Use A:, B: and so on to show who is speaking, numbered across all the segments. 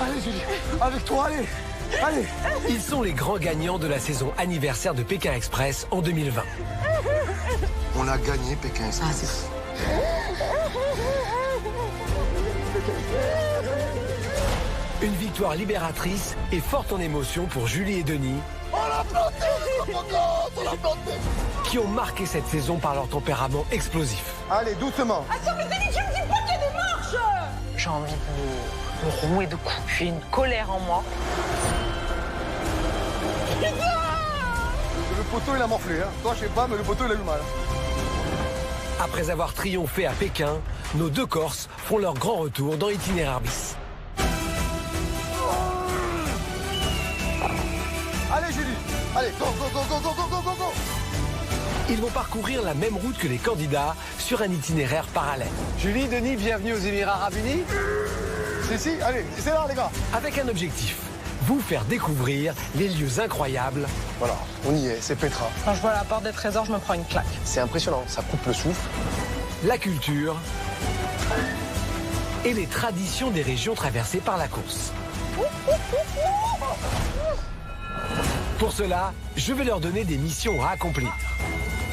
A: Allez Julie, avec toi, allez. Allez.
B: Ils sont les grands gagnants de la saison anniversaire de Pékin Express en 2020.
A: On a gagné Pékin Express.
C: Ah, c'est fou.
B: Une victoire libératrice et forte en émotion pour Julie et Denis.
A: On l'a planté, on l'a planté.
B: Qui ont marqué cette saison par leur tempérament explosif.
A: Allez, doucement.
D: Attends, mais Denis, tu me dis pas qu'il y a des marches.
C: J'ai envie de me rouer de coups. J'ai une colère en moi.
A: Le poteau, il a morflé. Hein. Toi, je sais pas, mais le poteau, il a eu mal.
B: Après avoir triomphé à Pékin, nos deux Corses font leur grand retour dans Itinéraire bis.
A: Allez, Julie. Allez, go, go, go, go, go, go, go, go, go.
B: Ils vont parcourir la même route que les candidats sur un itinéraire parallèle.
E: Julie, Denis, bienvenue aux Émirats Arabes Unis.
A: Si, allez, c'est là, les gars.
B: Avec un objectif, vous faire découvrir les lieux incroyables.
A: Voilà, on y est, c'est Petra.
C: Quand je vois la porte des trésors, je me prends une claque.
A: C'est impressionnant, ça coupe le souffle.
B: La culture et les traditions des régions traversées par la course. Pour cela, je vais leur donner des missions à accomplir,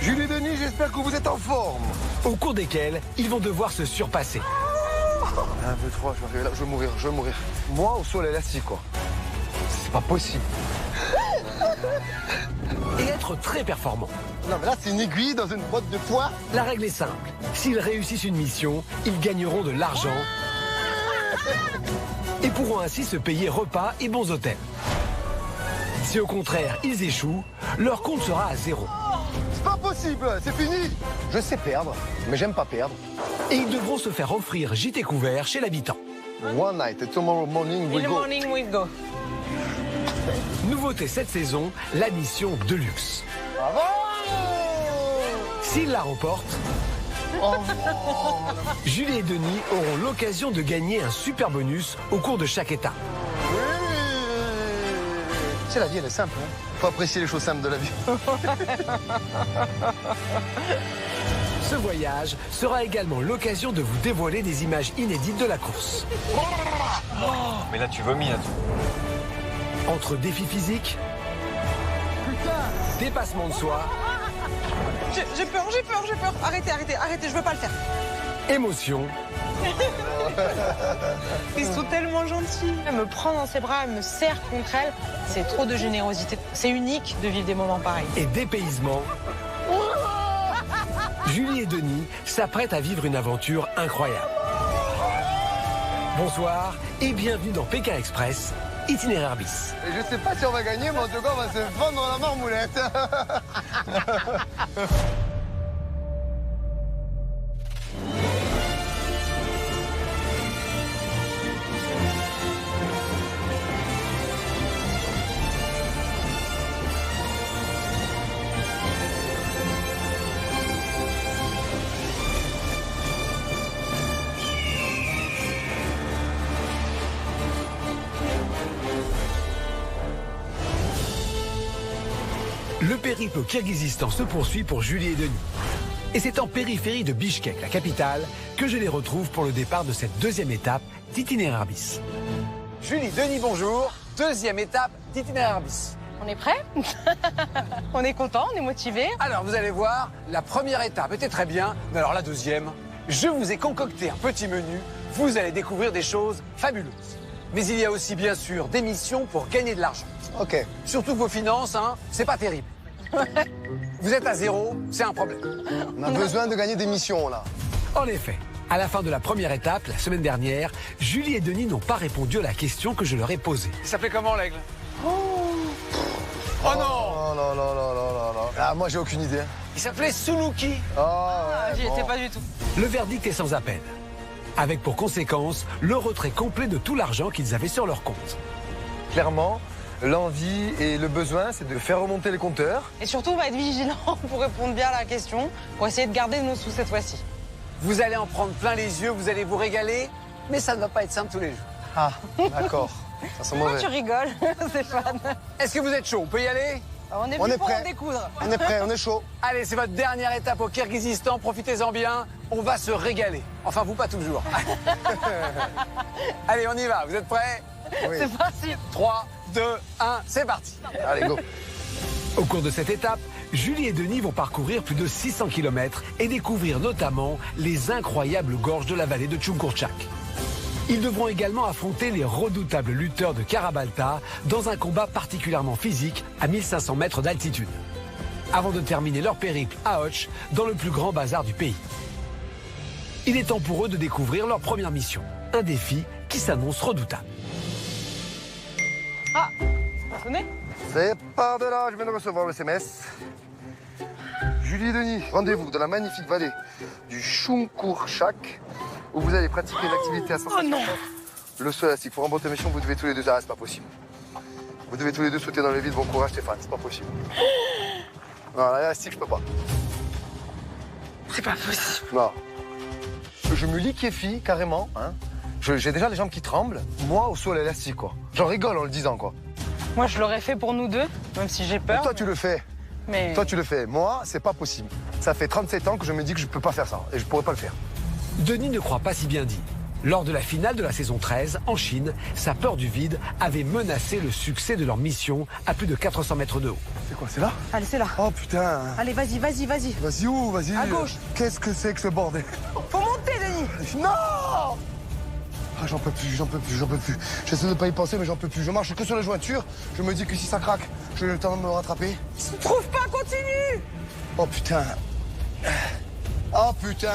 A: Julie et Denis, j'espère que vous êtes en forme.
B: au cours desquelles ils vont devoir se surpasser.
A: 1, 2, 3, je vais arriver là, je vais mourir. Moi, au sol élastique, quoi. C'est pas possible.
B: Et être très performants.
A: Non, mais là, c'est une aiguille dans une boîte de poids.
B: La règle est simple. S'ils réussissent une mission, ils gagneront de l'argent et pourront ainsi se payer repas et bons hôtels. Si au contraire, ils échouent, leur compte sera à zéro.
A: C'est pas possible, c'est fini. Je sais perdre, mais j'aime pas perdre.
B: Et ils devront se faire offrir gîte et couvert chez l'habitant.
A: One night, and tomorrow morning we
C: In the
A: go.
C: morning we go.
B: Nouveauté cette saison, la mission de luxe.
A: Bravo.
B: S'ils la remportent, Julie et Denis auront l'occasion de gagner un super bonus au cours de chaque étape.
A: Oui. Tu sais, la vie, elle est simple. Hein. Faut apprécier les choses simples de la vie.
B: Ce voyage sera également l'occasion de vous dévoiler des images inédites de la course.
E: Mais là, tu vomis, là.
B: Entre défis physiques, dépassement de soi,
D: J'ai peur. Arrêtez, je veux pas le faire.
B: émotion
D: Ils sont tellement gentils.
C: Elle me prend dans ses bras, elle me serre contre elle. C'est trop de générosité. C'est unique de vivre des moments pareils.
B: et dépaysement. Julie et Denis s'apprêtent à vivre une aventure incroyable. Bonsoir et bienvenue dans Pékin Express, Itinéraire bis.
A: Et je sais pas si on va gagner, mais en tout cas, on va se vendre la marmoulette.
B: Le périple au Kirghizistan se poursuit pour Julie et Denis. Et c'est en périphérie de Bichkek, la capitale, que je les retrouve pour le départ de cette deuxième étape d'Itinéraire bis.
E: Julie, Denis, bonjour. Deuxième étape d'Itinéraire bis.
C: On est prêts? On est content, on est motivé.
E: Alors, vous allez voir, la première étape était très bien, mais alors la deuxième, je vous ai concocté un petit menu. Vous allez découvrir des choses fabuleuses. Mais il y a aussi, bien sûr, des missions pour gagner de l'argent.
A: Ok.
E: Surtout que vos finances, hein, c'est pas terrible. Vous êtes à zéro, c'est un problème.
A: On a besoin de gagner des missions, là.
B: En effet, à la fin de la première étape, la semaine dernière, Julie et Denis n'ont pas répondu à la question que je leur ai posée.
E: Il s'appelait comment, l'aigle? Oh non!
A: Oh là là là là là là. Ah, moi, j'ai aucune idée.
E: Il s'appelait Sunuki.
C: J'y étais pas du tout.
B: Le verdict est sans appel, avec pour conséquence le retrait complet de tout l'argent qu'ils avaient sur leur compte.
A: Clairement, l'envie et le besoin, c'est de faire remonter les compteurs.
C: Et surtout, on va être vigilant pour répondre bien à la question, pour essayer de garder nos sous cette fois-ci.
E: Vous allez en prendre plein les yeux, vous allez vous régaler, mais ça ne va pas être simple tous les jours.
A: Ah, d'accord. Ça sent
C: Pourquoi
A: mauvais.
C: tu rigoles, Stéphane?
E: Est-ce que vous êtes chaud? On peut y aller?
C: On est
A: On
C: plus
A: est
C: pour
A: prêt.
C: en découdre.
A: On est prêt, on est chaud.
E: Allez, c'est votre dernière étape au Kirghizistan, profitez-en bien, on va se régaler. Enfin, vous pas toujours. Allez, on y va, vous êtes prêts?
A: Oui.
C: C'est parti.
E: 3, 2, 1, c'est parti.
A: Allez, go.
B: Au cours de cette étape, Julie et Denis vont parcourir plus de 600 km et découvrir notamment les incroyables gorges de la vallée de Chungkurchak. Ils devront également affronter les redoutables lutteurs de Karabalta dans un combat particulièrement physique à 1500 mètres d'altitude. Avant de terminer leur périple à Och, dans le plus grand bazar du pays. Il est temps pour eux de découvrir leur première mission, un défi qui s'annonce redoutable.
C: Ah, vous venez?
A: C'est par de là, je viens de recevoir le SMS. Julie et Denis, rendez-vous dans la magnifique vallée du Chungkurchak où vous allez pratiquer une activité à sensation forte. Le sol élastique. Pour remporter mission, vous devez tous les deux... Ah, c'est pas possible. Vous devez tous les deux sauter dans le vide. Bon courage Stéphane, c'est pas possible. Non, l'élastique, je peux pas.
C: C'est pas possible.
A: Non. Je me liquéfie carrément. Hein. J'ai déjà les jambes qui tremblent. Moi, au saut à l'élastique, quoi. J'en rigole en le disant, quoi.
C: Moi, je l'aurais fait pour nous deux, même si j'ai peur.
A: Mais toi, tu le fais.
C: Mais...
A: Toi, tu le fais. Moi, c'est pas possible. Ça fait 37 ans que je me dis que je peux pas faire ça. Et je pourrais pas le faire.
B: Denis ne croit pas si bien dit. Lors de la finale de la saison 13, en Chine, sa peur du vide avait menacé le succès de leur mission à plus de 400 mètres de haut.
A: C'est quoi, c'est là?
C: Allez, c'est là.
A: Oh putain.
C: Allez, vas-y, vas-y, vas-y.
A: Vas-y où? Vas-y.
C: À gauche.
A: Qu'est-ce que c'est que ce bordel?
C: Faut monter, Denis.
A: Non! Ah, j'en peux plus. J'essaie de pas y penser, mais j'en peux plus. Je marche que sur les jointures. Je me dis que si ça craque, j'ai le temps de me rattraper.
C: Tu trouves pas, continue.
A: Oh putain. Oh putain.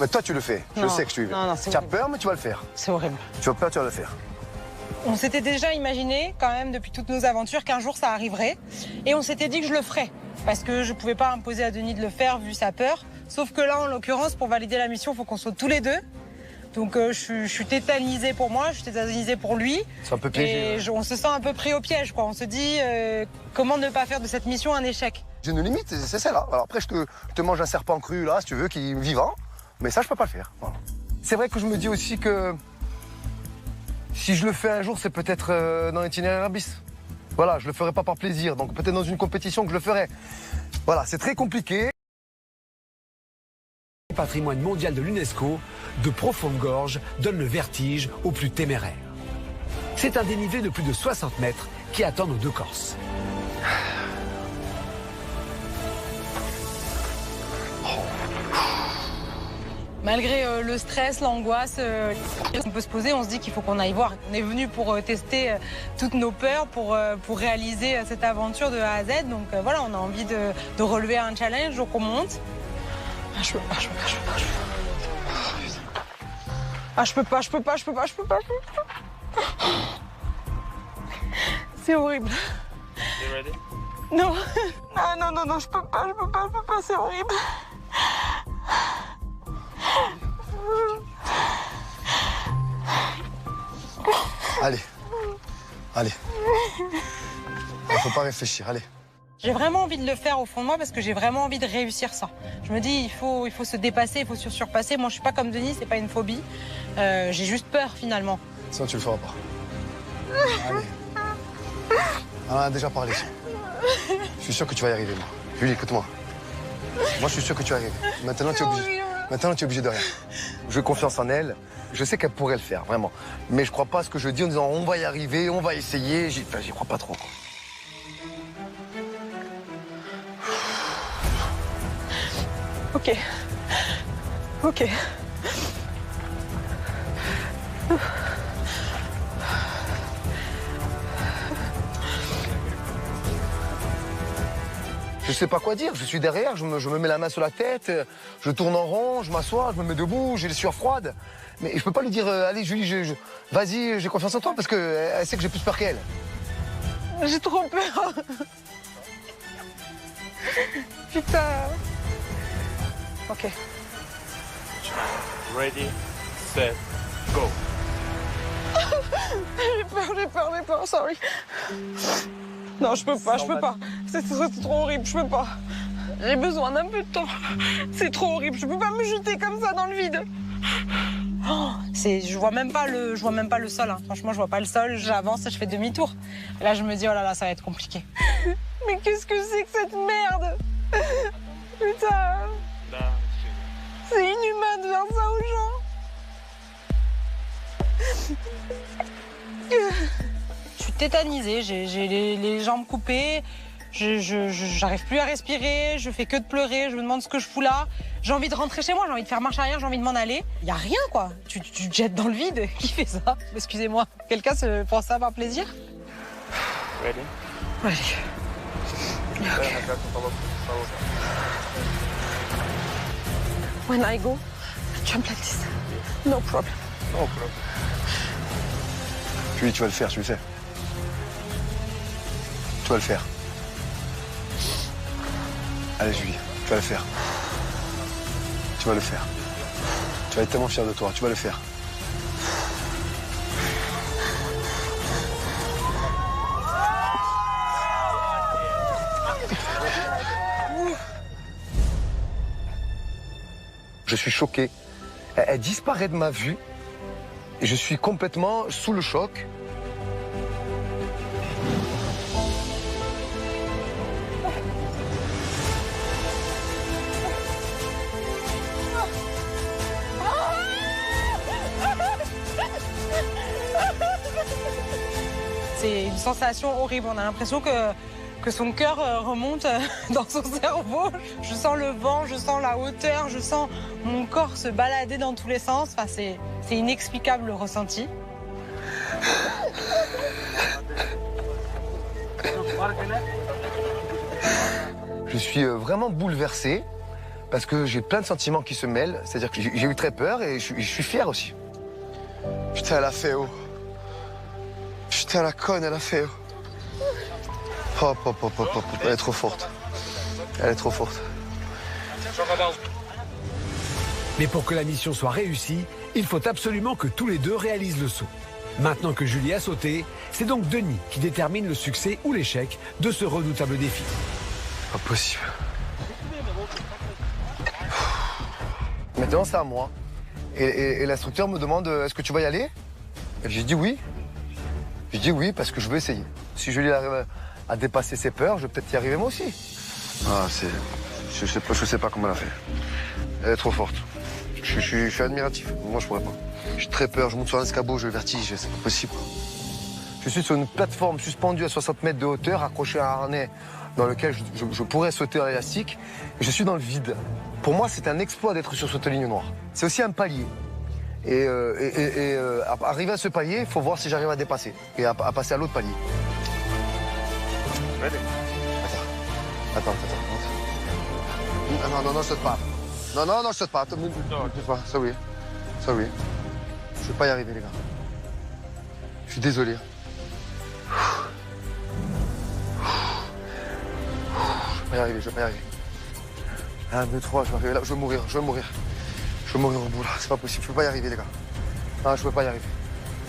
A: Mais toi, tu le fais. Je
C: Non.
A: sais que tu le fais.
C: Non, c'est
A: Tu as
C: horrible.
A: peur, mais tu vas le faire.
C: C'est horrible.
A: Tu as peur, tu vas le faire.
C: On s'était déjà imaginé, quand même, depuis toutes nos aventures, qu'un jour ça arriverait. Et on s'était dit que je le ferais. Parce que je pouvais pas imposer à Denis de le faire, vu sa peur. Sauf que là, en l'occurrence, pour valider la mission, il faut qu'on saute tous les deux. Donc je suis tétanisée pour moi, je suis tétanisée pour lui.
A: C'est un peu piégé.
C: Et on se sent un peu pris au piège, quoi. On se dit comment ne pas faire de cette mission un échec.
A: J'ai une limite, c'est celle-là. Alors après, je te mange un serpent cru, là, si tu veux, qui est vivant. Mais ça, je peux pas le faire. Voilà. C'est vrai que je me dis aussi que si je le fais un jour, c'est peut-être dans l'itinéraire bis. Voilà, je le ferai pas par plaisir. Donc peut-être dans une compétition que je le ferai. Voilà, c'est très compliqué.
B: Patrimoine mondial de l'UNESCO, de profondes gorges donnent le vertige aux plus téméraires. C'est un dénivelé de plus de 60 mètres qui attend nos deux Corses.
C: Malgré le stress, l'angoisse, on peut se poser, on se dit qu'il faut qu'on aille voir. On est venu pour tester toutes nos peurs, pour réaliser cette aventure de A à Z. Donc voilà, on a envie de relever un challenge, donc on monte. Ah, je peux pas. Ah, je peux pas. C'est horrible. Non. Ah, non, je peux pas, c'est horrible.
A: Allez. Faut pas réfléchir, allez.
C: J'ai vraiment envie de le faire au fond de moi parce que j'ai vraiment envie de réussir ça. Je me dis, il faut se dépasser, il faut se surpasser. Moi, je suis pas comme Denis, c'est pas une phobie. J'ai juste peur finalement.
A: Sinon, tu le feras pas. Allez. On en a déjà parlé. Je suis sûr que tu vas y arriver, moi. Julie, écoute-moi. Moi, je suis sûr que tu vas y arriver. Maintenant, tu es obligé de rien. J'ai confiance en elle. Je sais qu'elle pourrait le faire, vraiment. Mais je crois pas à ce que je dis en disant on va y arriver, on va essayer. J'y crois pas trop.
C: Ok.
A: Je sais pas quoi dire, je suis derrière, je me mets la main sur la tête, je tourne en rond, je m'assois, je me mets debout, j'ai les sueurs froides. Mais je peux pas lui dire, allez Julie, vas-y, j'ai confiance en toi, parce qu'elle sait que j'ai plus peur qu'elle.
C: J'ai trop peur. Putain. Ok.
F: Ready, set, go.
C: J'ai peur, sorry. Non, je peux pas. C'est trop horrible, je peux pas. J'ai besoin d'un peu de temps. C'est trop horrible, je peux pas me jeter comme ça dans le vide. Oh, je vois même pas le sol. Hein. Franchement, je vois pas le sol. J'avance, je fais demi-tour. Là, je me dis, oh là là, ça va être compliqué. Mais qu'est-ce que c'est que cette merde? Putain. C'est inhumain de faire ça aux gens. tétanisée, j'ai les jambes coupées, j'arrive plus à respirer, je fais que de pleurer, je me demande ce que je fous là. J'ai envie de rentrer chez moi, j'ai envie de faire marche arrière, j'ai envie de m'en aller. Y a rien quoi, tu te jettes dans le vide, qui fait ça? Excusez-moi, quelqu'un se prend ça par plaisir?
F: Ready?
C: Allez. When I go, I jump like this. No problem.
A: No problem. Julie, tu vas le faire, tu le fais. Tu vas le faire. Allez, Julie, tu vas le faire. Tu vas le faire. Tu vas être tellement fier de toi, tu vas le faire. Je suis choqué. Elle disparaît de ma vue et je suis complètement sous le choc.
C: C'est une sensation horrible, on a l'impression que son cœur remonte dans son cerveau. Je sens le vent, je sens la hauteur, je sens mon corps se balader dans tous les sens. Enfin, c'est inexplicable le ressenti.
A: Je suis vraiment bouleversé parce que j'ai plein de sentiments qui se mêlent. C'est-à-dire que j'ai eu très peur et je suis fier aussi. Putain, elle a fait haut. Putain, la conne, elle a fait haut. Hop, hop, hop, hop, hop. Elle est trop forte. Elle est trop forte.
B: Mais pour que la mission soit réussie, il faut absolument que tous les deux réalisent le saut. Maintenant que Julie a sauté, c'est donc Denis qui détermine le succès ou l'échec de ce redoutable défi.
A: Pas possible. Maintenant, c'est à moi. Et l'instructeur me demande, est-ce que tu vas y aller? Et j'ai dit oui. J'ai dit oui parce que je veux essayer. Si Julie arrive à dépasser ses peurs, je vais peut-être y arriver moi aussi. Ah, je sais pas comment elle a fait. Elle est trop forte. Je suis admiratif. Moi, je pourrais pas. J'ai très peur. Je monte sur un escabeau, j'ai le vertige. C'est pas possible. Je suis sur une plateforme suspendue à 60 mètres de hauteur, accrochée à un harnais dans lequel je pourrais sauter en élastique. Et je suis dans le vide. Pour moi, c'est un exploit d'être sur cette ligne noire. C'est aussi un palier. Et arriver à ce palier, il faut voir si j'arrive à dépasser et à passer à l'autre palier. Attends. Non, je saute pas. Non, je saute pas. Ça oui. Je vais pas y arriver, les gars. Je suis désolé. Je vais pas y arriver. 1, 2, 3, je vais arriver là. Je vais mourir au bout, là. C'est pas possible. Je peux pas y arriver, les gars. Ah, je peux pas y arriver.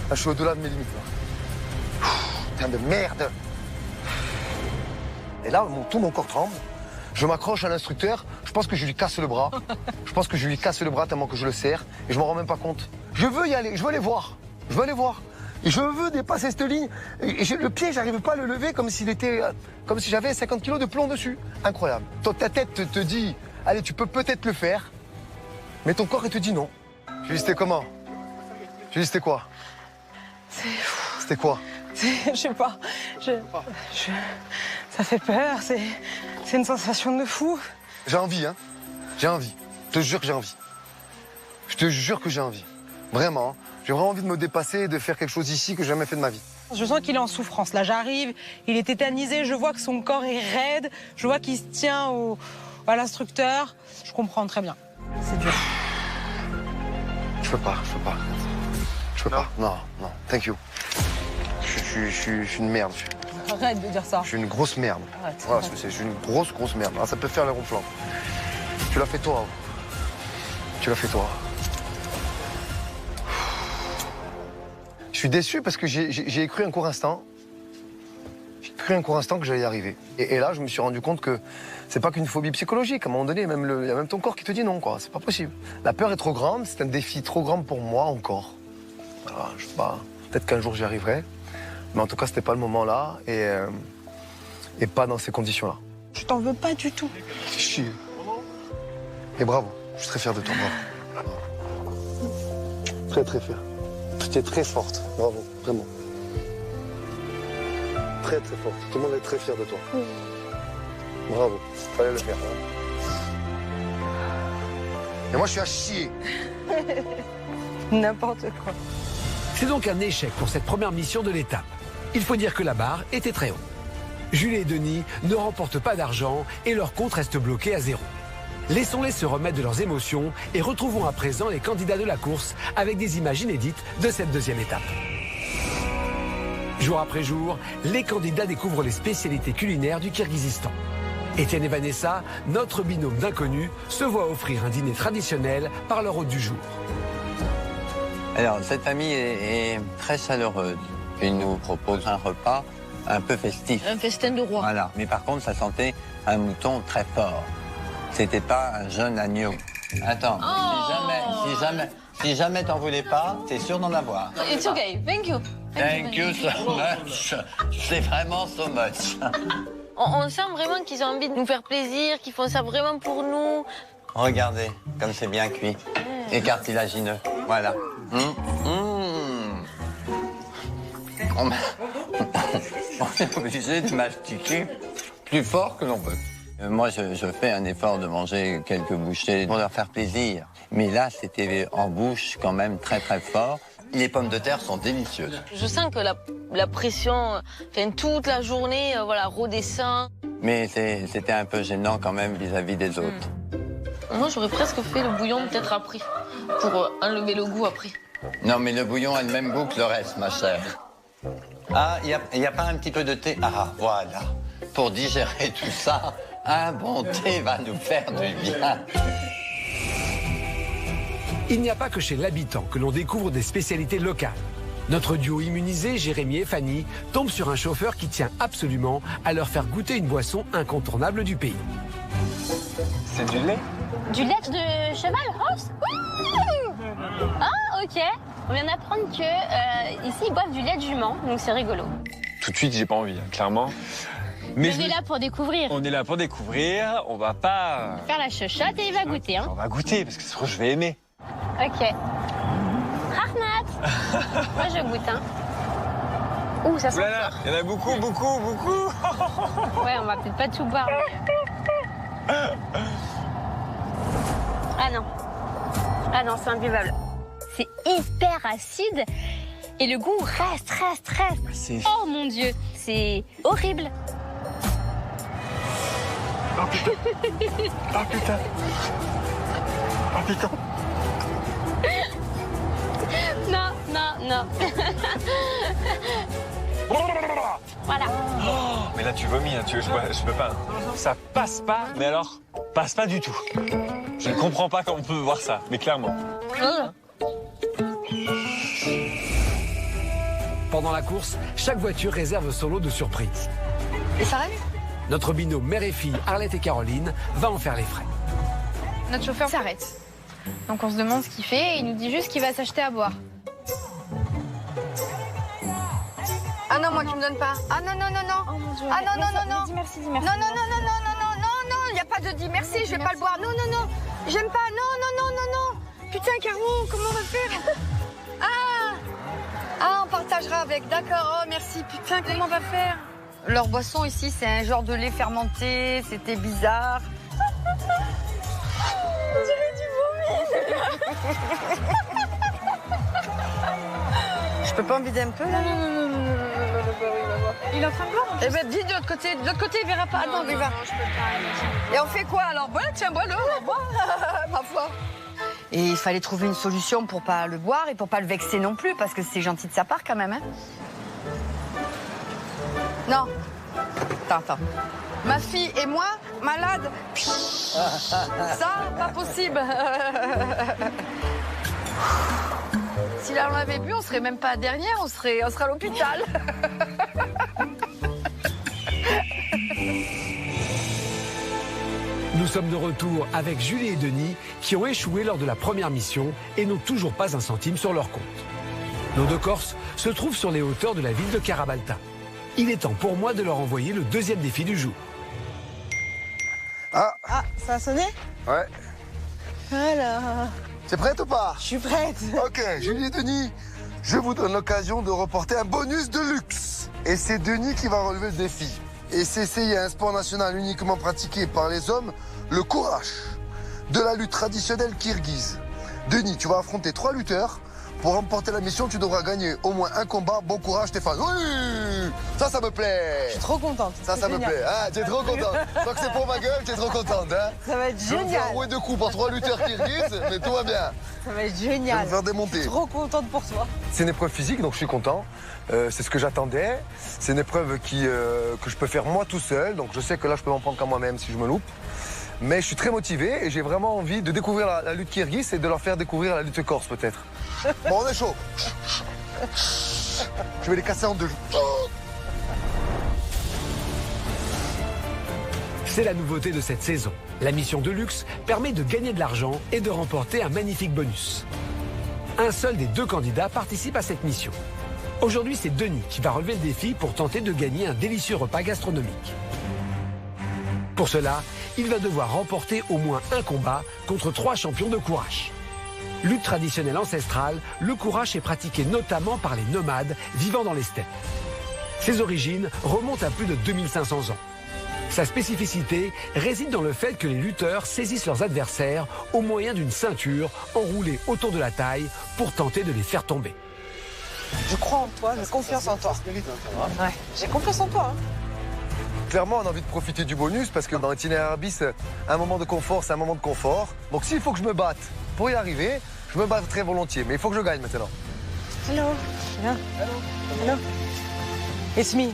A: Là, je suis au-delà de mes limites, là. Putain de merde. Et là, tout mon corps tremble. Je m'accroche à l'instructeur. Je pense que je lui casse le bras. Tellement que je le serre. Et je m'en rends même pas compte. Je veux y aller. Je veux aller voir. Et je veux dépasser cette ligne. Et le pied, j'arrive pas à le lever comme si j'avais 50 kilos de plomb dessus. Incroyable. Ta tête te dit, allez, tu peux peut-être le faire. Mais ton corps, il te dit non. Julie, c'était comment? Julie, c'était quoi? C'était quoi?
C: Je sais pas. Ça fait peur, c'est une sensation de fou.
A: J'ai envie, hein. J'ai envie. Je te jure que j'ai envie. Je te jure que j'ai envie. Vraiment. J'ai vraiment envie de me dépasser et de faire quelque chose ici que j'ai jamais fait de ma vie.
C: Je sens qu'il est en souffrance. Là, j'arrive, il est tétanisé, je vois que son corps est raide, je vois qu'il se tient à l'instructeur. Je comprends très bien. C'est dur.
A: Je peux pas. Non. Thank you. Je suis une merde.
C: Arrête de dire ça.
A: Je suis une grosse merde.
C: Arrête.
A: Voilà, je suis une grosse merde. Ah, ça peut faire le ronflant. Tu l'as fait toi. Je suis déçu parce que j'ai cru un court instant. J'ai cru un court instant que j'allais y arriver. Et là, je me suis rendu compte que c'est pas qu'une phobie psychologique. À un moment donné, il y a même ton corps qui te dit non, quoi. C'est pas possible. La peur est trop grande. C'est un défi trop grand pour moi encore. Voilà, je sais pas. Peut-être qu'un jour j'y arriverai. Mais en tout cas, c'était pas le moment là. Et pas dans ces conditions-là.
C: Je t'en veux pas du tout.
A: Chier. Et bravo. Je suis très fier de toi. Bravo. Très fier. Tu es très forte. Bravo. Vraiment. très très forte. Tout le monde est très fier de toi. Bravo, fallait le faire. Hein. Et moi, je suis à chier.
C: N'importe quoi.
B: C'est donc un échec pour cette première mission de l'étape. Il faut dire que la barre était très haute. Julie et Denis ne remportent pas d'argent et leur compte reste bloqué à 0. Laissons-les se remettre de leurs émotions et retrouvons à présent les candidats de la course avec des images inédites de cette deuxième étape. Jour après jour, les candidats découvrent les spécialités culinaires du Kirghizistan. Étienne et Vanessa, notre binôme d'inconnus, se voient offrir un dîner traditionnel par leur hôte du jour.
G: Alors, cette famille est très chaleureuse. Ils nous proposent un repas un peu festif.
H: Un festin de roi.
G: Voilà, mais par contre, ça sentait un mouton très fort. C'était pas un jeune agneau. Attends, si jamais t'en voulais pas, t'es sûr d'en avoir.
H: It's okay, thank you.
G: Thank you so much. C'est vraiment so much.
H: On sent vraiment qu'ils ont envie de nous faire plaisir, qu'ils font ça vraiment pour nous.
G: Regardez, comme c'est bien cuit. Et cartilagineux. Voilà. On est obligé de mastiquer plus fort que l'on peut. Moi, je fais un effort de manger quelques bouchées pour leur faire plaisir. Mais là, c'était en bouche quand même très très fort. Les pommes de terre sont délicieuses.
H: Je sens que la pression, toute la journée, redescend.
G: Mais c'était un peu gênant quand même vis-à-vis des autres.
H: Moi, j'aurais presque fait le bouillon peut-être après, pour enlever le goût après.
G: Non, mais le bouillon a le même goût que le reste, ma chère. Ah, il y a pas un petit peu de thé? Ah, voilà. Pour digérer tout ça, un bon thé va nous faire du bien.
B: Il n'y a pas que chez l'habitant que l'on découvre des spécialités locales. Notre duo immunisé, Jérémy et Fanny, tombe sur un chauffeur qui tient absolument à leur faire goûter une boisson incontournable du pays.
F: C'est du lait?
I: Du lait de cheval, Ross? Ah, ok. On vient d'apprendre que ici, ils boivent du lait de jument, donc c'est rigolo.
F: Tout de suite, j'ai pas envie, hein, clairement. Mais
I: On est là pour découvrir.
F: On est là pour découvrir, on va pas...
I: Faire la chochotte et il va goûter, hein.
F: On va goûter, parce que c'est sûr que je vais aimer.
I: Ok. Rahmat. Moi, je goûte, hein. Ouh, ça sent
F: Voilà, il y en a beaucoup.
I: fort. Ouais, on va peut-être pas tout boire. Mais... Ah non, c'est imbuvable. C'est hyper acide et le goût reste. Oh mon Dieu, c'est horrible.
F: Oh putain. Oh putain.
I: Non. Voilà.
F: Oh, mais là, tu vomis, hein, je peux pas. Ça passe pas, mais alors, passe pas du tout. Je ne comprends pas comment on peut voir ça, mais clairement.
B: Pendant la course, chaque voiture réserve son lot de surprises.
C: Et ça arrête?
B: Notre binôme mère et fille, Arlette et Caroline, va en faire les frais.
J: Notre chauffeur s'arrête. Donc on se demande ce qu'il fait et il nous dit juste qu'il va s'acheter à boire.
C: Ah non, moi tu me donnes pas. Ah non.
J: Oh mon Dieu.
C: Ah non.
J: Dis merci.
C: Non, il n'y a pas de dis merci, je vais pas le boire. Non. J'aime pas. Non. Putain, Caro, comment on va faire? Ah, on partagera avec. D'accord, oh merci. Putain, comment on va faire? Leur boisson ici, c'est un genre de lait fermenté. C'était bizarre. On dirait du vomi. Je peux pas en vider un peu là? Non.
J: Il est en train de boire.
C: Eh ben, dis de l'autre côté. De l'autre côté, il verra pas. Attends, il va.
J: Non, je peux pas.
C: Et on fait quoi alors? Voilà, tiens, bois-le. Ma foi. Et il fallait trouver une solution pour pas le boire et pour pas le vexer non plus, parce que c'est gentil de sa part quand même, hein. Non. Attends. Ma fille et moi, malade. Ça, pas possible. Si là on l'avait bu, on serait même pas dernière, on serait à l'hôpital.
B: Nous sommes de retour avec Julie et Denis qui ont échoué lors de la première mission et n'ont toujours pas un centime sur leur compte. Nos deux Corses se trouvent sur les hauteurs de la ville de Carabalta. Il est temps pour moi de leur envoyer le deuxième défi du jour.
C: Ah, ça a sonné?
A: Ouais.
C: Alors,
A: T'es prête ou pas?
C: je suis prête.
A: Ok, Julie et Denis, je vous donne l'occasion de reporter un bonus de luxe. Et c'est Denis qui va relever le défi. Et c'est un sport national uniquement pratiqué par les hommes, le courage de la lutte traditionnelle kirghize. Denis, tu vas affronter 3 lutteurs. Pour remporter la mission, tu devras gagner au moins un combat. Bon courage, Stéphane. Oui, ça me plaît.
C: Je suis trop contente.
A: Ça me plaît. Ah, tu es trop contente. Tant que c'est pour ma gueule, tu es trop contente. Hein.
C: Ça va être
A: je vais me faire rouer 2 coups par 3 lutteurs kirghizes, mais tout va bien.
C: Ça va être
A: Je vais
C: génial.
A: me faire démonter.
C: Je suis trop contente pour toi.
A: C'est une épreuve physique, donc je suis content. C'est ce que j'attendais. C'est une épreuve que je peux faire moi tout seul. Donc je sais que là, je peux m'en prendre qu'à moi-même si je me loupe. Mais je suis très motivé et j'ai vraiment envie de découvrir la lutte kirghize et de leur faire découvrir la lutte corse peut-être. Bon, on est chaud. Je vais les casser en 2.
B: C'est la nouveauté de cette saison. La mission de luxe permet de gagner de l'argent et de remporter un magnifique bonus. Un seul des 2 candidats participe à cette mission. Aujourd'hui, c'est Denis qui va relever le défi pour tenter de gagner un délicieux repas gastronomique. Pour cela, il va devoir remporter au moins un combat contre 3 champions de courage. Lutte traditionnelle ancestrale, le courage est pratiqué notamment par les nomades vivant dans les steppes. Ses origines remontent à plus de 2500 ans. Sa spécificité réside dans le fait que les lutteurs saisissent leurs adversaires au moyen d'une ceinture enroulée autour de la taille pour tenter de les faire tomber.
C: Je crois en toi, j'ai confiance en toi. Ouais, j'ai confiance en toi. Hein.
A: Clairement, on a envie de profiter du bonus parce que dans l'itinéraire bis, un moment de confort, c'est un moment de confort. Donc s'il faut que je me batte pour y arriver, je me batte très volontiers. Mais il faut que je gagne maintenant.
C: Hello. Hello. Hello. It's me.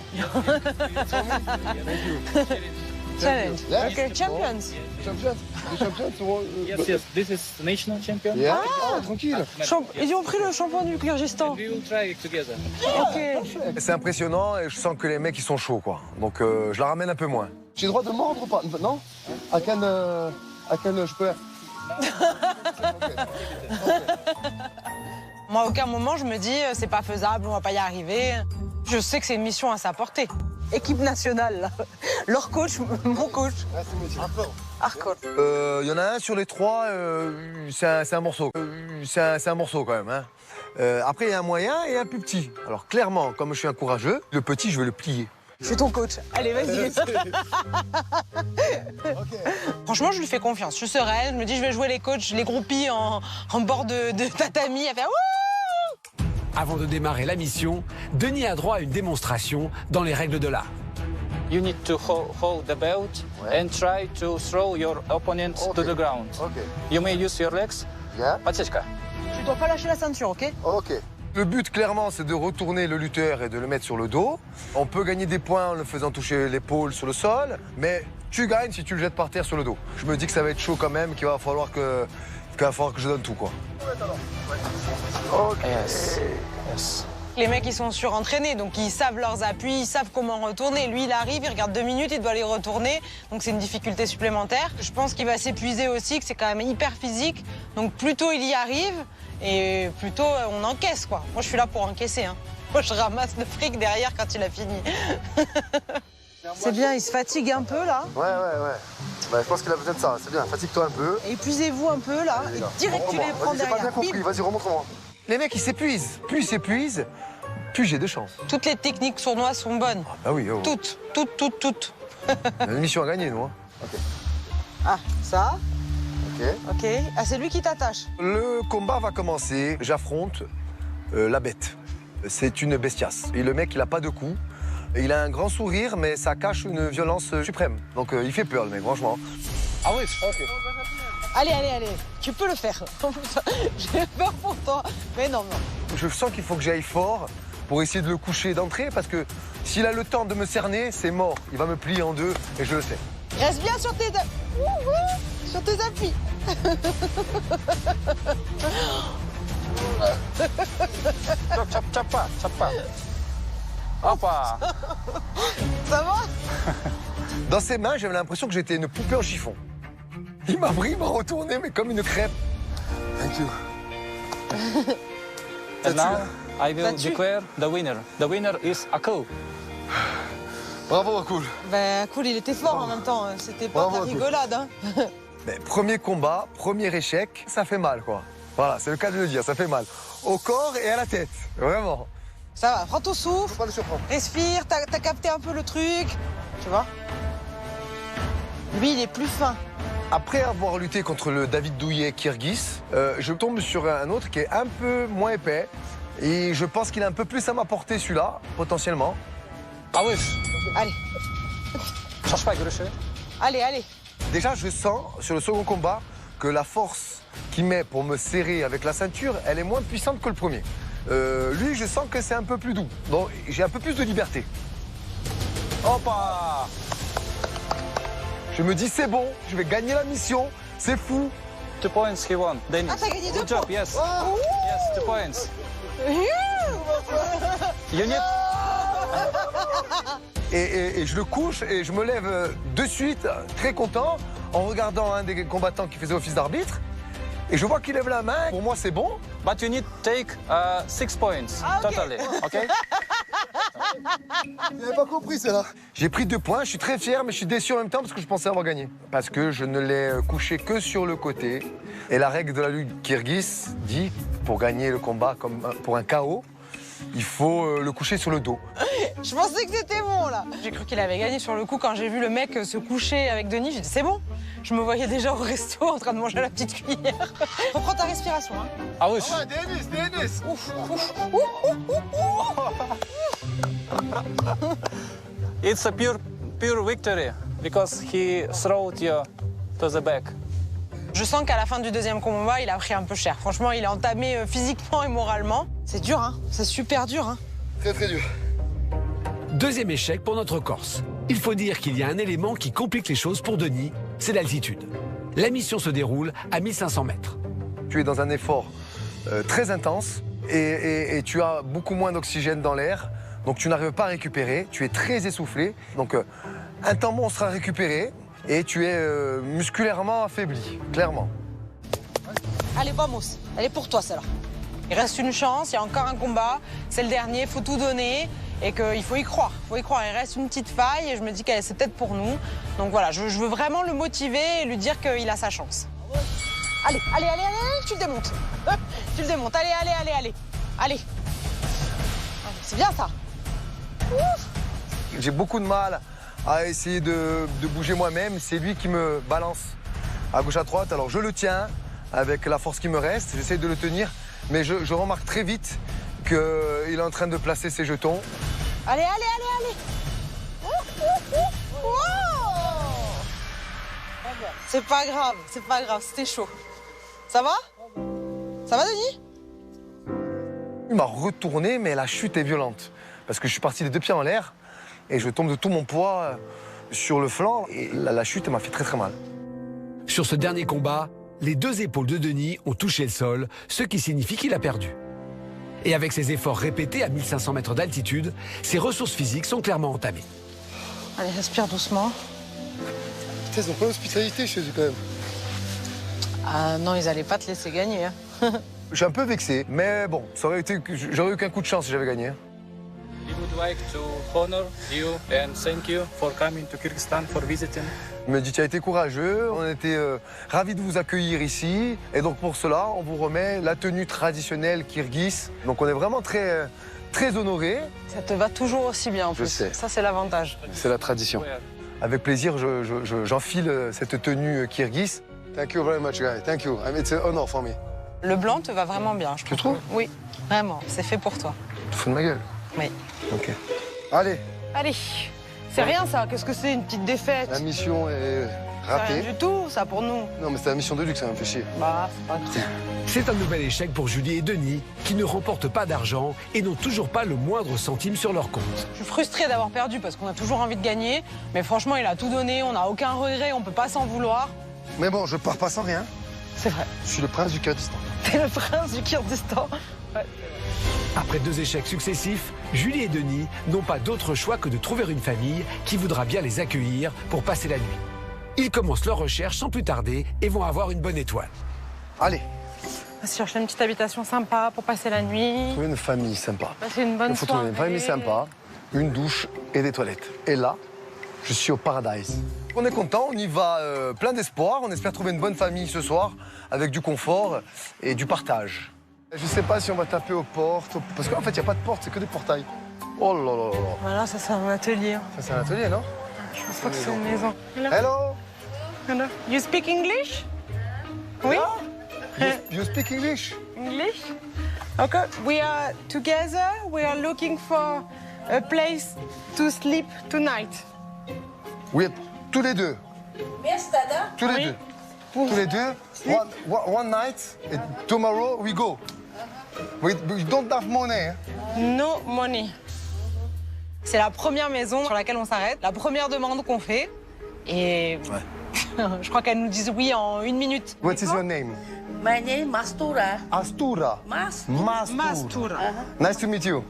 C: Challenge.
A: Yes.
C: Okay, champions.
A: Champions. Les champions,
K: Yes, this is the national champion.
A: Yeah. Ah, tranquille.
C: Ils ont pris le champion du Kyrgyzstan.
K: We will try it together.
C: Ok.
A: C'est impressionnant et je sens que les mecs ils sont chauds quoi. Donc je la ramène un peu moins. J'ai le droit de mordre ou pas? Non? À quel je peux?
C: Moi, à aucun moment, je me dis, c'est pas faisable, on va pas y arriver. Je sais que c'est une mission à sa portée. Équipe nationale, là. Leur coach, mon coach. Hardcore.
A: Il y en a un sur les 3, c'est un morceau. C'est un morceau quand même. Hein. Après, il y a un moyen et un plus petit. Alors clairement, comme je suis un courageux, le petit, je vais le plier.
C: Je suis ton coach. Allez, vas-y. Franchement, je lui fais confiance. Je suis sereine. Je me dis, je vais jouer les coachs, les groupies en bord de tatami à faire wouh.
B: Avant de démarrer la mission, Denis a droit à une démonstration dans les règles de l'art.
K: You need to hold the belt and try to throw your opponent to the ground.
A: Okay.
K: You may use your legs.
A: Yeah.
K: Подсечка.
C: Tu dois pas lâcher la ceinture, ok?
A: Ok. Le but, clairement, c'est de retourner le lutteur et de le mettre sur le dos. On peut gagner des points en le faisant toucher l'épaule sur le sol, mais tu gagnes si tu le jettes par terre sur le dos. Je me dis que ça va être chaud quand même, qu'il va falloir que je donne tout, quoi.
K: Okay. Yes.
C: Les mecs, ils sont surentraînés, donc ils savent leurs appuis, ils savent comment retourner. Lui, il arrive, il regarde 2 minutes, il doit les retourner, donc c'est une difficulté supplémentaire. Je pense qu'il va s'épuiser aussi, que c'est quand même hyper physique. Donc plus tôt il y arrive, et plus tôt on encaisse, quoi. Moi, je suis là pour encaisser, hein. Moi, je ramasse le fric derrière quand il a fini. C'est bien, il se fatigue un peu, là.
A: Ouais. Bah, je pense qu'il a besoin de ça, c'est bien. Fatigue-toi un peu.
C: Et épuisez-vous un peu, là, et direct tu les prends
A: J'ai pas
C: derrière.
A: bien compris, vas-y, remontre-moi. Les mecs, ils s'épuisent. Plus ils s'épuisent, plus j'ai de chance.
C: Toutes les techniques sournoises sont bonnes.
A: Ah oui, oh.
C: Toutes.
A: On a une mission à gagner, nous. Hein. Okay.
C: Ah, ça.
A: Ok.
C: Ah, c'est lui qui t'attache.
A: Le combat va commencer. J'affronte la bête. C'est une bestiace. Et le mec, il a pas de coups. Il a un grand sourire, mais ça cache une violence suprême. Donc il fait peur, le mec, franchement.
K: Ah oui.
A: Ok.
C: Allez, tu peux le faire. J'ai peur pour toi. Mais non.
A: Je sens qu'il faut que j'aille fort pour essayer de le coucher d'entrée, parce que s'il a le temps de me cerner, c'est mort. Il va me plier en 2, et je le sais.
C: Reste bien sur tes appuis.
K: Chap pas. Hoppa.
C: Ça va?
A: Dans ses mains, j'avais l'impression que j'étais une poupée en chiffon. Il m'a pris, il m'a retourné, mais comme une crêpe. Thank you.
K: And now I will
C: Là-dessus.
K: declare the winner. The winner is Akul.
A: Bravo, Akul.
C: Ben, cool, il était fort en même temps. C'était pas de
A: Bravo,
C: la
A: Akul.
C: rigolade, hein.
A: Mais premier combat, premier échec, ça fait mal, quoi. Voilà, c'est le cas de le dire, ça fait mal. Au corps et à la tête, vraiment.
D: Ça va, prends ton souffle.
A: Faut pas le surprendre.
D: Respire, t'as capté un peu le truc. Tu vois? Lui, il est plus fin.
A: Après avoir lutté contre le David Douillet Kirghiz, je tombe sur un autre qui est un peu moins épais. Et je pense qu'il a un peu plus à m'apporter celui-là, potentiellement.
K: Ah oui.
D: Allez,
K: Cherche pas à grucher.
D: allez, allez.
A: Déjà, je sens sur le second combat que la force qu'il met pour me serrer avec la ceinture, elle est moins puissante que le premier. Lui, je sens que c'est un peu plus doux. Donc, j'ai un peu plus de liberté.
K: Hoppa.
A: Je me dis, c'est bon, je vais gagner la mission, c'est fou.
K: 2 points, he won. Dennis.
D: Ah, t'as gagné 2
K: Good job,
D: points.
K: yes.
D: Oh.
K: Yes, 2 points. You need...
A: Et je le couche et je me lève de suite, très content, en regardant un des combattants qui faisait office d'arbitre. Et je vois qu'il lève la main. Pour moi, c'est bon.
K: But you need to take 6 points, totally, okay?
A: Il n'avait pas compris, celle-là. J'ai pris 2 points, je suis très fier, mais je suis déçu en même temps parce que je pensais avoir gagné. Parce que je ne l'ai couché que sur le côté. Et la règle de la lutte kirghiz dit, pour gagner le combat comme pour un KO, il faut le coucher sur le dos.
D: Je pensais que c'était bon, là. J'ai cru qu'il avait gagné sur le coup quand j'ai vu le mec se coucher avec Denis. J'ai dit, c'est bon. Je me voyais déjà au resto en train de manger à la petite cuillère. Reprends ta respiration, hein.
K: Ah oui.
A: Denis.
D: Ouf, ouf, ouf, ouf, ouf, ouf.
K: It's a pure victory because he throwed you to the back.
D: Je sens qu'à la fin du deuxième combat, il a pris un peu cher. Franchement, il est entamé physiquement et moralement. C'est dur, hein. C'est super dur, hein.
A: Très, très dur.
B: Deuxième échec pour notre Corse. Il faut dire qu'il y a un élément qui complique les choses pour Denis, c'est l'altitude. La mission se déroule à 1500 mètres.
A: Tu es dans un effort très intense et tu as beaucoup moins d'oxygène dans l'air. Donc tu n'arrives pas à récupérer, tu es très essoufflé. Donc un temps bon sera récupéré et tu es musculairement affaibli, clairement.
D: Allez, vamos. Elle est pour toi, celle-là. Il reste une chance, il y a encore un combat. C'est le dernier, il faut tout donner. Et qu'il faut y croire. Il faut y croire. Il reste une petite faille et je me dis que c'est peut-être pour nous. Donc voilà, je veux vraiment le motiver et lui dire qu'il a sa chance. Allez, allez, allez, allez, tu le démontes. Tu le démontes. Allez, allez, allez, allez. Allez. C'est bien ça. Ouf.
A: J'ai beaucoup de mal à essayer de bouger moi-même. C'est lui qui me balance à gauche, à droite. Alors je le tiens avec la force qui me reste. J'essaie de le tenir. Mais je remarque très vite qu'il est en train de placer ses jetons.
D: Allez, allez, allez, allez. C'est pas grave, c'était chaud. Ça va? Ça va, Denis?
A: Il m'a retourné, mais la chute est violente. Parce que je suis parti les 2 pieds en l'air et je tombe de tout mon poids sur le flanc. Et la chute m'a fait très très mal.
B: Sur ce dernier combat, les 2 épaules de Denis ont touché le sol, ce qui signifie qu'il a perdu. Et avec ses efforts répétés à 1500 mètres d'altitude, ses ressources physiques sont clairement entamées.
D: Allez, respire doucement.
A: Putain, ils ont pas d'hospitalité chez eux quand même.
D: Ah non, ils allaient pas te laisser gagner. Hein.
A: Je suis un peu vexé, mais bon, j'aurais eu qu'un coup de chance si j'avais gagné.
K: We would like to honor you and thank you for coming to Kyrgyzstan for visiting.
A: Il me dit, tu as été courageux, on était ravis de vous accueillir ici. Et donc pour cela, on vous remet la tenue traditionnelle kirghiz. Donc on est vraiment très, très honorés.
D: Ça te va toujours aussi bien en plus.
A: Je sais.
D: Ça, c'est l'avantage.
A: C'est la tradition. Avec plaisir, j'enfile cette tenue kirghiz. Thank you very much, guys. Thank you. It's an honor for me.
D: Le blanc te va vraiment bien, je trouve.
A: Tu trouves?
D: Oui, vraiment. C'est fait pour toi.
A: Tu te fous de ma gueule?
D: Oui.
A: Ok. Allez.
D: Allez. C'est rien ça, qu'est-ce que c'est, une petite défaite?
A: La mission est ratée.
D: Rien du tout, ça, pour nous.
A: Non, mais c'était la mission de luxe, ça me fait chier.
D: Bah, c'est pas grave.
B: C'est un nouvel échec pour Julie et Denis, qui ne remportent pas d'argent et n'ont toujours pas le moindre centime sur leur compte.
D: Je suis frustrée d'avoir perdu parce qu'on a toujours envie de gagner. Mais franchement, il a tout donné, on n'a aucun regret, on peut pas s'en vouloir.
A: Mais bon, je pars pas sans rien.
D: C'est vrai.
A: Je suis le prince du Kurdistan.
D: T'es le prince du Kurdistan. Ouais.
B: Après 2 échecs successifs, Julie et Denis n'ont pas d'autre choix que de trouver une famille qui voudra bien les accueillir pour passer la nuit. Ils commencent leur recherche sans plus tarder et vont avoir une bonne étoile.
A: Allez.
D: On va se chercher une petite habitation sympa pour passer la nuit.
A: Trouver une famille sympa.
D: Passer une bonne
A: Il faut trouver
D: soirée.
A: une famille sympa, une douche et des toilettes. Et là, je suis au paradise. On est content, on y va plein d'espoir. On espère trouver une bonne famille ce soir avec du confort et du partage. Je sais pas si on va taper aux portes, parce qu'en fait, il n'y a pas de porte, c'est que des portails. Oh là là là.
C: Voilà, ça c'est un atelier.
A: Ça, c'est un atelier, non?
C: Je pense pas que c'est une maison.
A: Hello.
C: Hello. You speak English? Oui?
A: You speak English?
C: English? Okay, we are together. We are looking for a place to sleep tonight.
A: Oui, tous les deux. Tous les
C: Oui.
A: deux. Tous les deux. One night, and tomorrow we go. We don't have money.
C: No money. C'est la première maison sur laquelle on s'arrête, la première demande qu'on fait. Et je crois qu'elles nous disent oui en 1 minute.
A: What is your name?
L: My name Mastura.
A: Astura.
C: Mastura.
A: Nice to meet you.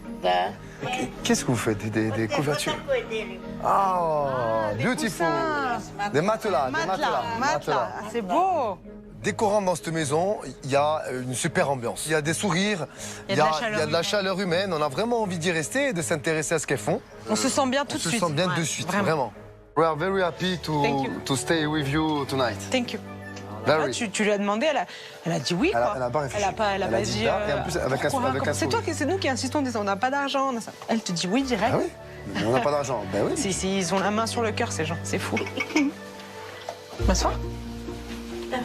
A: Qu'est-ce que vous faites? Des couvertures? Ah, beautiful. Des matelas.
C: Matelas. C'est beau.
A: Décorant dans cette maison, il y a une super ambiance. Il y a des sourires, il y a de la chaleur humaine. On a vraiment envie d'y rester et de s'intéresser à ce qu'elles font.
C: On se sent bien tout de suite.
A: On se sent bien de suite, vraiment. We are very happy to stay with you tonight.
C: Thank you.
A: Very.
C: Tu lui as demandé, elle a dit oui, quoi.
A: Elle a pas réfléchi.
C: Elle a pas dit.
A: Et en plus, avec un
C: C'est toi, c'est nous qui insistons en disant on n'a pas d'argent. Elle te dit oui direct.
A: Ah oui? Mais on n'a pas d'argent. Ben oui.
C: Ils ont la main sur le cœur, ces gens. C'est fou. M'asseoir?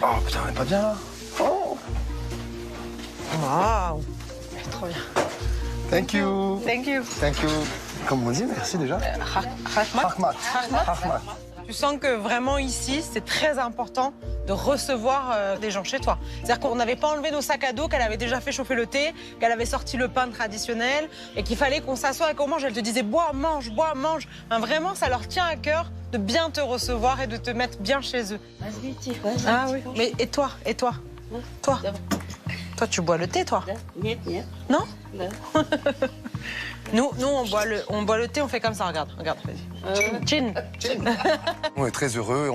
A: Oh putain, on est pas bien là. Oh.
C: Waouh. Trop bien.
A: Thank you.
C: Thank you.
A: Thank you. Comment on dit merci déjà? Rahmat.
C: Tu sens que vraiment ici, c'est très important de recevoir des gens chez toi. C'est-à-dire qu'on n'avait pas enlevé nos sacs à dos, qu'elle avait déjà fait chauffer le thé, qu'elle avait sorti le pain traditionnel et qu'il fallait qu'on s'assoie et qu'on mange. Elle te disait bois, mange. Enfin, vraiment, ça leur tient à cœur de bien te recevoir et de te mettre bien chez eux. Ah oui. Mais et toi? Toi, tu bois le thé, toi? Non? Nous, on boit le thé, on fait comme ça, regarde, vas-y. Chin.
A: On est très heureux,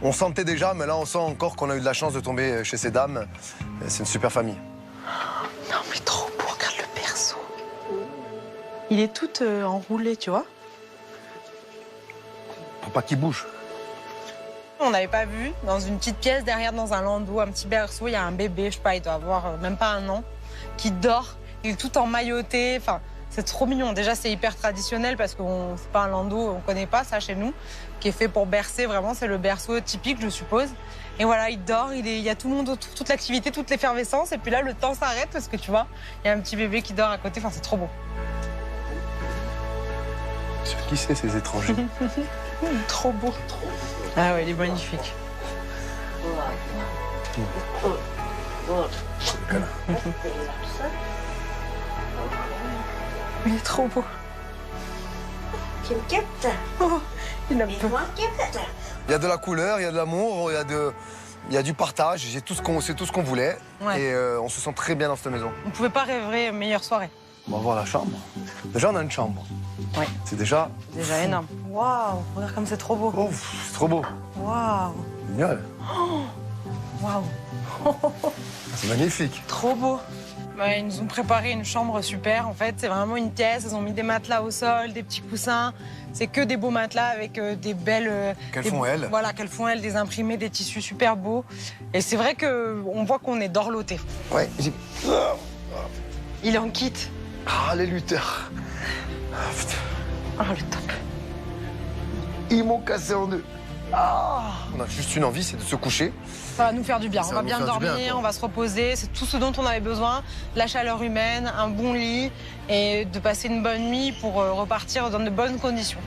A: on sentait déjà, mais là on sent encore qu'on a eu de la chance de tomber chez ces dames. C'est une super famille.
C: Non mais trop beau, regarde le berceau. Il est tout enroulé, tu vois.
A: Faut pas qu'il bouge.
C: On n'avait pas vu, dans une petite pièce derrière, dans un landau, un petit berceau, il y a un bébé, je sais pas, il doit avoir même pas 1 an, qui dort. Il est tout emmailloté, enfin, c'est trop mignon. Déjà, c'est hyper traditionnel parce que c'est pas un landau, on connaît pas ça chez nous, qui est fait pour bercer, vraiment, c'est le berceau typique, je suppose. Et voilà, il dort, il y a tout le monde autour, toute l'activité, toute l'effervescence, et puis là, le temps s'arrête parce que tu vois, il y a un petit bébé qui dort à côté, enfin, c'est trop beau.
A: Qui c'est, ces étrangers?
C: Trop beau. Ah ouais, il est magnifique. Il est trop beau. Oh, il a peur.
A: Il y a de la couleur, il y a de l'amour, il y a du partage. C'est tout ce qu'on voulait.
C: Ouais.
A: Et on se sent très bien dans cette maison.
C: On ne pouvait pas rêver meilleure soirée.
A: On va voir la chambre. Déjà, on a une chambre.
C: Ouais.
A: C'est déjà
C: énorme. Waouh, regarde comme c'est trop beau.
A: Oh, c'est trop beau.
C: Waouh.
A: Génial.
C: Waouh.
A: C'est magnifique.
C: Trop beau. Ouais, ils nous ont préparé une chambre super. En fait, c'est vraiment une pièce. Ils ont mis des matelas au sol, des petits coussins. C'est que des beaux matelas avec des belles.
A: Qu'elles font elles.
C: Voilà, qu'elles font elles, des imprimés, des tissus super beaux. Et c'est vrai qu'on voit qu'on est dorloté.
A: Ouais.
C: Il est en kit.
A: Ah, les lutteurs. Ah, putain.
C: Oh, le top.
A: Ils m'ont cassé en deux. Ah. On a juste une envie, c'est de se coucher.
C: Ça va nous faire du bien.
A: Ça
C: on
A: va
C: va bien
A: nous faire du
C: dormir,
A: bien, quoi.
C: on va se reposer. C'est tout ce dont on avait besoin. La chaleur humaine, un bon lit et de passer une bonne nuit pour repartir dans de bonnes conditions.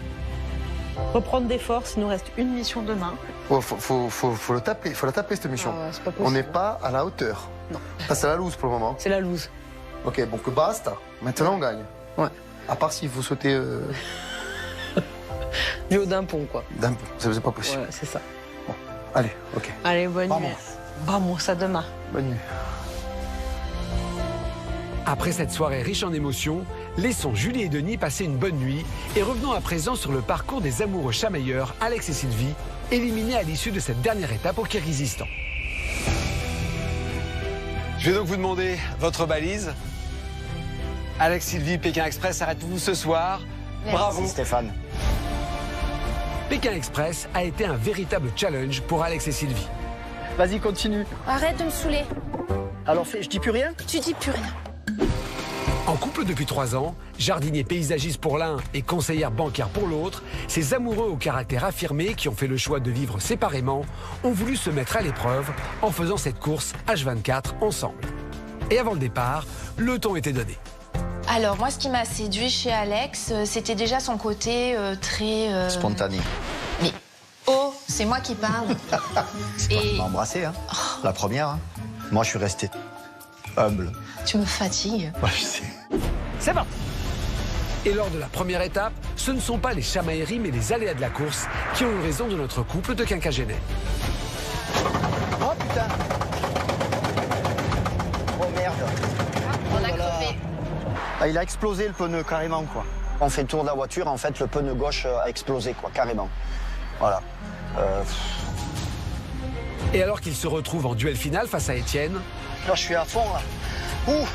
C: Reprendre des forces, il nous reste une mission demain.
A: Oh, faut la taper cette mission.
C: Ah ouais, c'est pas possible.
A: On n'est pas à la hauteur.
C: Non.
A: Ça, c'est la loose pour le moment.
C: C'est la loose.
A: Ok, bon, que basta. Maintenant, on gagne.
C: Ouais.
A: À part s'il faut sauter
C: Du haut d'un pont, quoi.
A: d'un peu. C'est pas possible.
C: Ouais, c'est ça.
A: Bon, allez, ok.
C: Allez, bonne nuit. Vamos, à demain.
A: Bonne nuit.
B: Après cette soirée riche en émotions, laissons Julie et Denis passer une bonne nuit et revenons à présent sur le parcours des amoureux chamailleurs Alex et Sylvie, éliminés à l'issue de cette dernière étape au Kirghizistan. Je vais donc vous demander votre balise. Alex, Sylvie, Pékin Express, arrêtez-vous ce soir.
I: Merci.
B: Bravo.
G: Stéphane.
B: Pékin Express a été un véritable challenge pour Alex et Sylvie.
K: Vas-y, continue.
I: Arrête de me saouler.
M: Alors, je dis plus rien?
I: Tu dis plus rien.
B: En couple depuis 3 ans, jardinier paysagiste pour l'un et conseillère bancaire pour l'autre, ces amoureux au caractère affirmé qui ont fait le choix de vivre séparément ont voulu se mettre à l'épreuve en faisant cette course H24 ensemble. Et avant le départ, le ton était donné.
J: Alors, moi, ce qui m'a séduit chez Alex, c'était déjà son côté très...
M: Spontané.
J: Mais, oh, c'est moi qui parle.
M: Et... On m'a embrassé, hein. La première. Hein. Moi, je suis resté humble.
J: Tu me fatigues.
M: Ouais, je sais.
B: C'est parti! Et lors de la première étape, ce ne sont pas les chamailleries mais les aléas de la course qui ont eu raison de notre couple de quinquagénaires.
M: Oh putain! Oh merde!
J: On a crevé.
M: Ah, il a explosé le pneu carrément quoi. On fait le tour de la voiture, en fait le pneu gauche a explosé quoi, carrément. Voilà.
B: Et alors qu'il se retrouve en duel final face à Étienne,
M: là je suis à fond là. Ouh.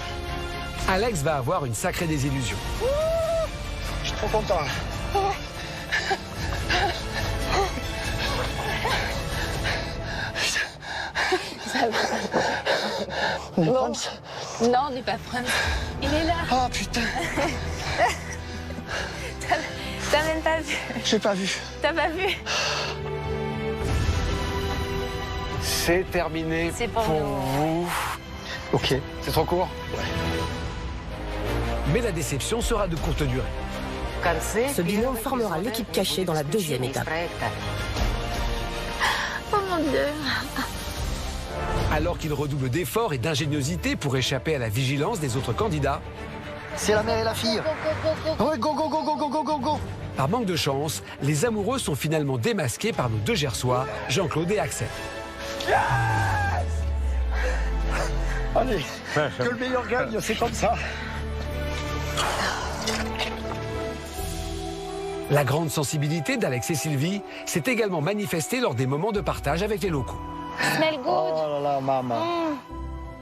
B: Alex va avoir une sacrée désillusion.
M: Ouh. Je suis trop content là.
I: Bon. Non, on n'est pas prêts. Il est là.
M: Oh putain.
I: T'as même pas vu.
M: J'ai pas vu.
I: T'as pas vu.
B: C'est terminé
I: pour
B: vous.
M: Ok.
B: C'est trop court? Ouais. Mais la déception sera de courte durée.
N: Ce binôme formera l'équipe cachée dans la deuxième étape.
I: Oh mon Dieu.
B: Alors qu'il redouble d'efforts et d'ingéniosité pour échapper à la vigilance des autres candidats,
M: c'est la mère et la fille. Ouais, go, go, go, go, go, go, go, go.
B: Par manque de chance, les amoureux sont finalement démasqués par nos deux Gersois, Jean-Claude et Axel.
M: Yes. Allez, que le meilleur gagne, c'est comme ça.
B: La grande sensibilité d'Alex et Sylvie s'est également manifestée lors des moments de partage avec les locaux.
I: Smell good.
M: Oh là là, maman.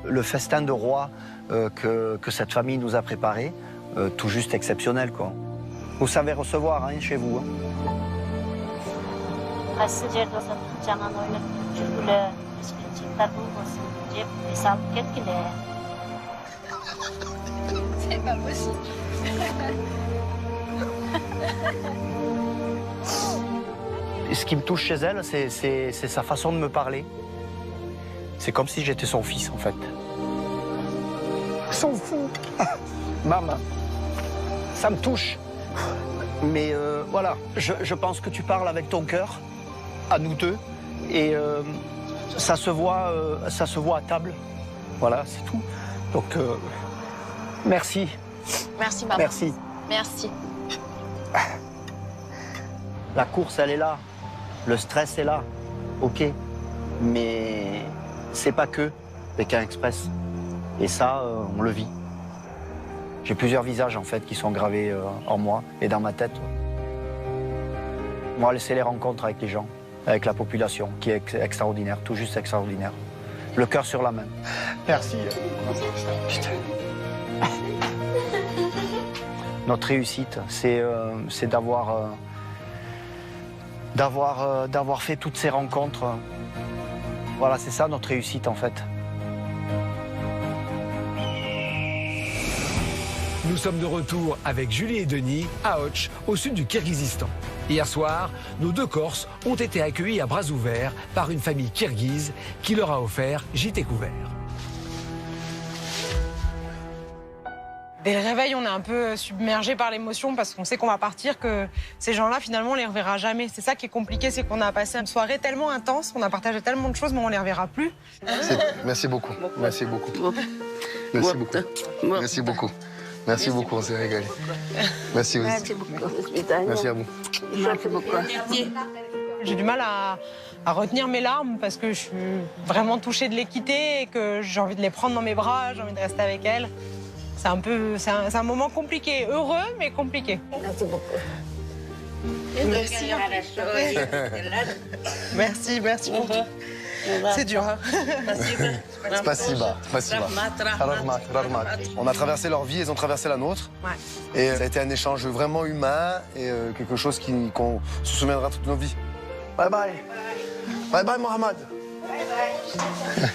M: Le festin de roi que cette famille nous a préparé, tout juste exceptionnel, quoi. Vous savez recevoir, hein, chez vous. Hein.
I: C'est pas possible.
M: Et ce qui me touche chez elle, c'est sa façon de me parler. C'est comme si j'étais son fils, en fait. Son fou. Maman, ça me touche. Mais voilà, je pense que tu parles avec ton cœur, à nous deux, et ça se voit à table. Voilà, c'est tout. Donc, merci.
J: Merci, maman.
M: Merci.
J: Merci.
M: La course, elle est là. Le stress est là. OK. Mais c'est pas que Pékin Express. Et ça, on le vit. J'ai plusieurs visages, en fait, qui sont gravés en moi et dans ma tête. Moi, c'est les rencontres avec les gens, avec la population, qui est extraordinaire, tout juste extraordinaire. Le cœur sur la main. Merci. Putain. Notre réussite, c'est d'avoir fait toutes ces rencontres. Voilà, c'est ça notre réussite en fait.
B: Nous sommes de retour avec Julie et Denis à Och, au sud du Kirghizistan. Hier soir, nos deux Corses ont été accueillis à bras ouverts par une famille kirghize qui leur a offert gîte et couvert.
D: Dès le réveil, on est un peu submergé par l'émotion parce qu'on sait qu'on va partir, que ces gens-là, finalement, on les reverra jamais. C'est ça qui est compliqué, c'est qu'on a passé une soirée tellement intense, on a partagé tellement de choses, mais on les reverra plus.
A: Merci beaucoup. Merci beaucoup. Merci beaucoup. Merci beaucoup. Merci beaucoup, on s'est régalé. Merci aussi.
L: Merci beaucoup.
A: Merci à vous.
L: Merci beaucoup.
D: J'ai du mal à retenir mes larmes parce que je suis vraiment touchée de les quitter et que j'ai envie de les prendre dans mes bras, j'ai envie de rester avec elles. C'est un moment compliqué, heureux mais compliqué.
L: Merci beaucoup.
D: Merci. Merci pour tout. C'est dur. Hein.
A: Spasiba. On a traversé leur vie, ils ont traversé la nôtre.
D: Ouais.
A: Et ça a été un échange vraiment humain et quelque chose qu'on se souviendra toute nos vies. Bye bye. Bye bye Mohamed.
L: Bye bye.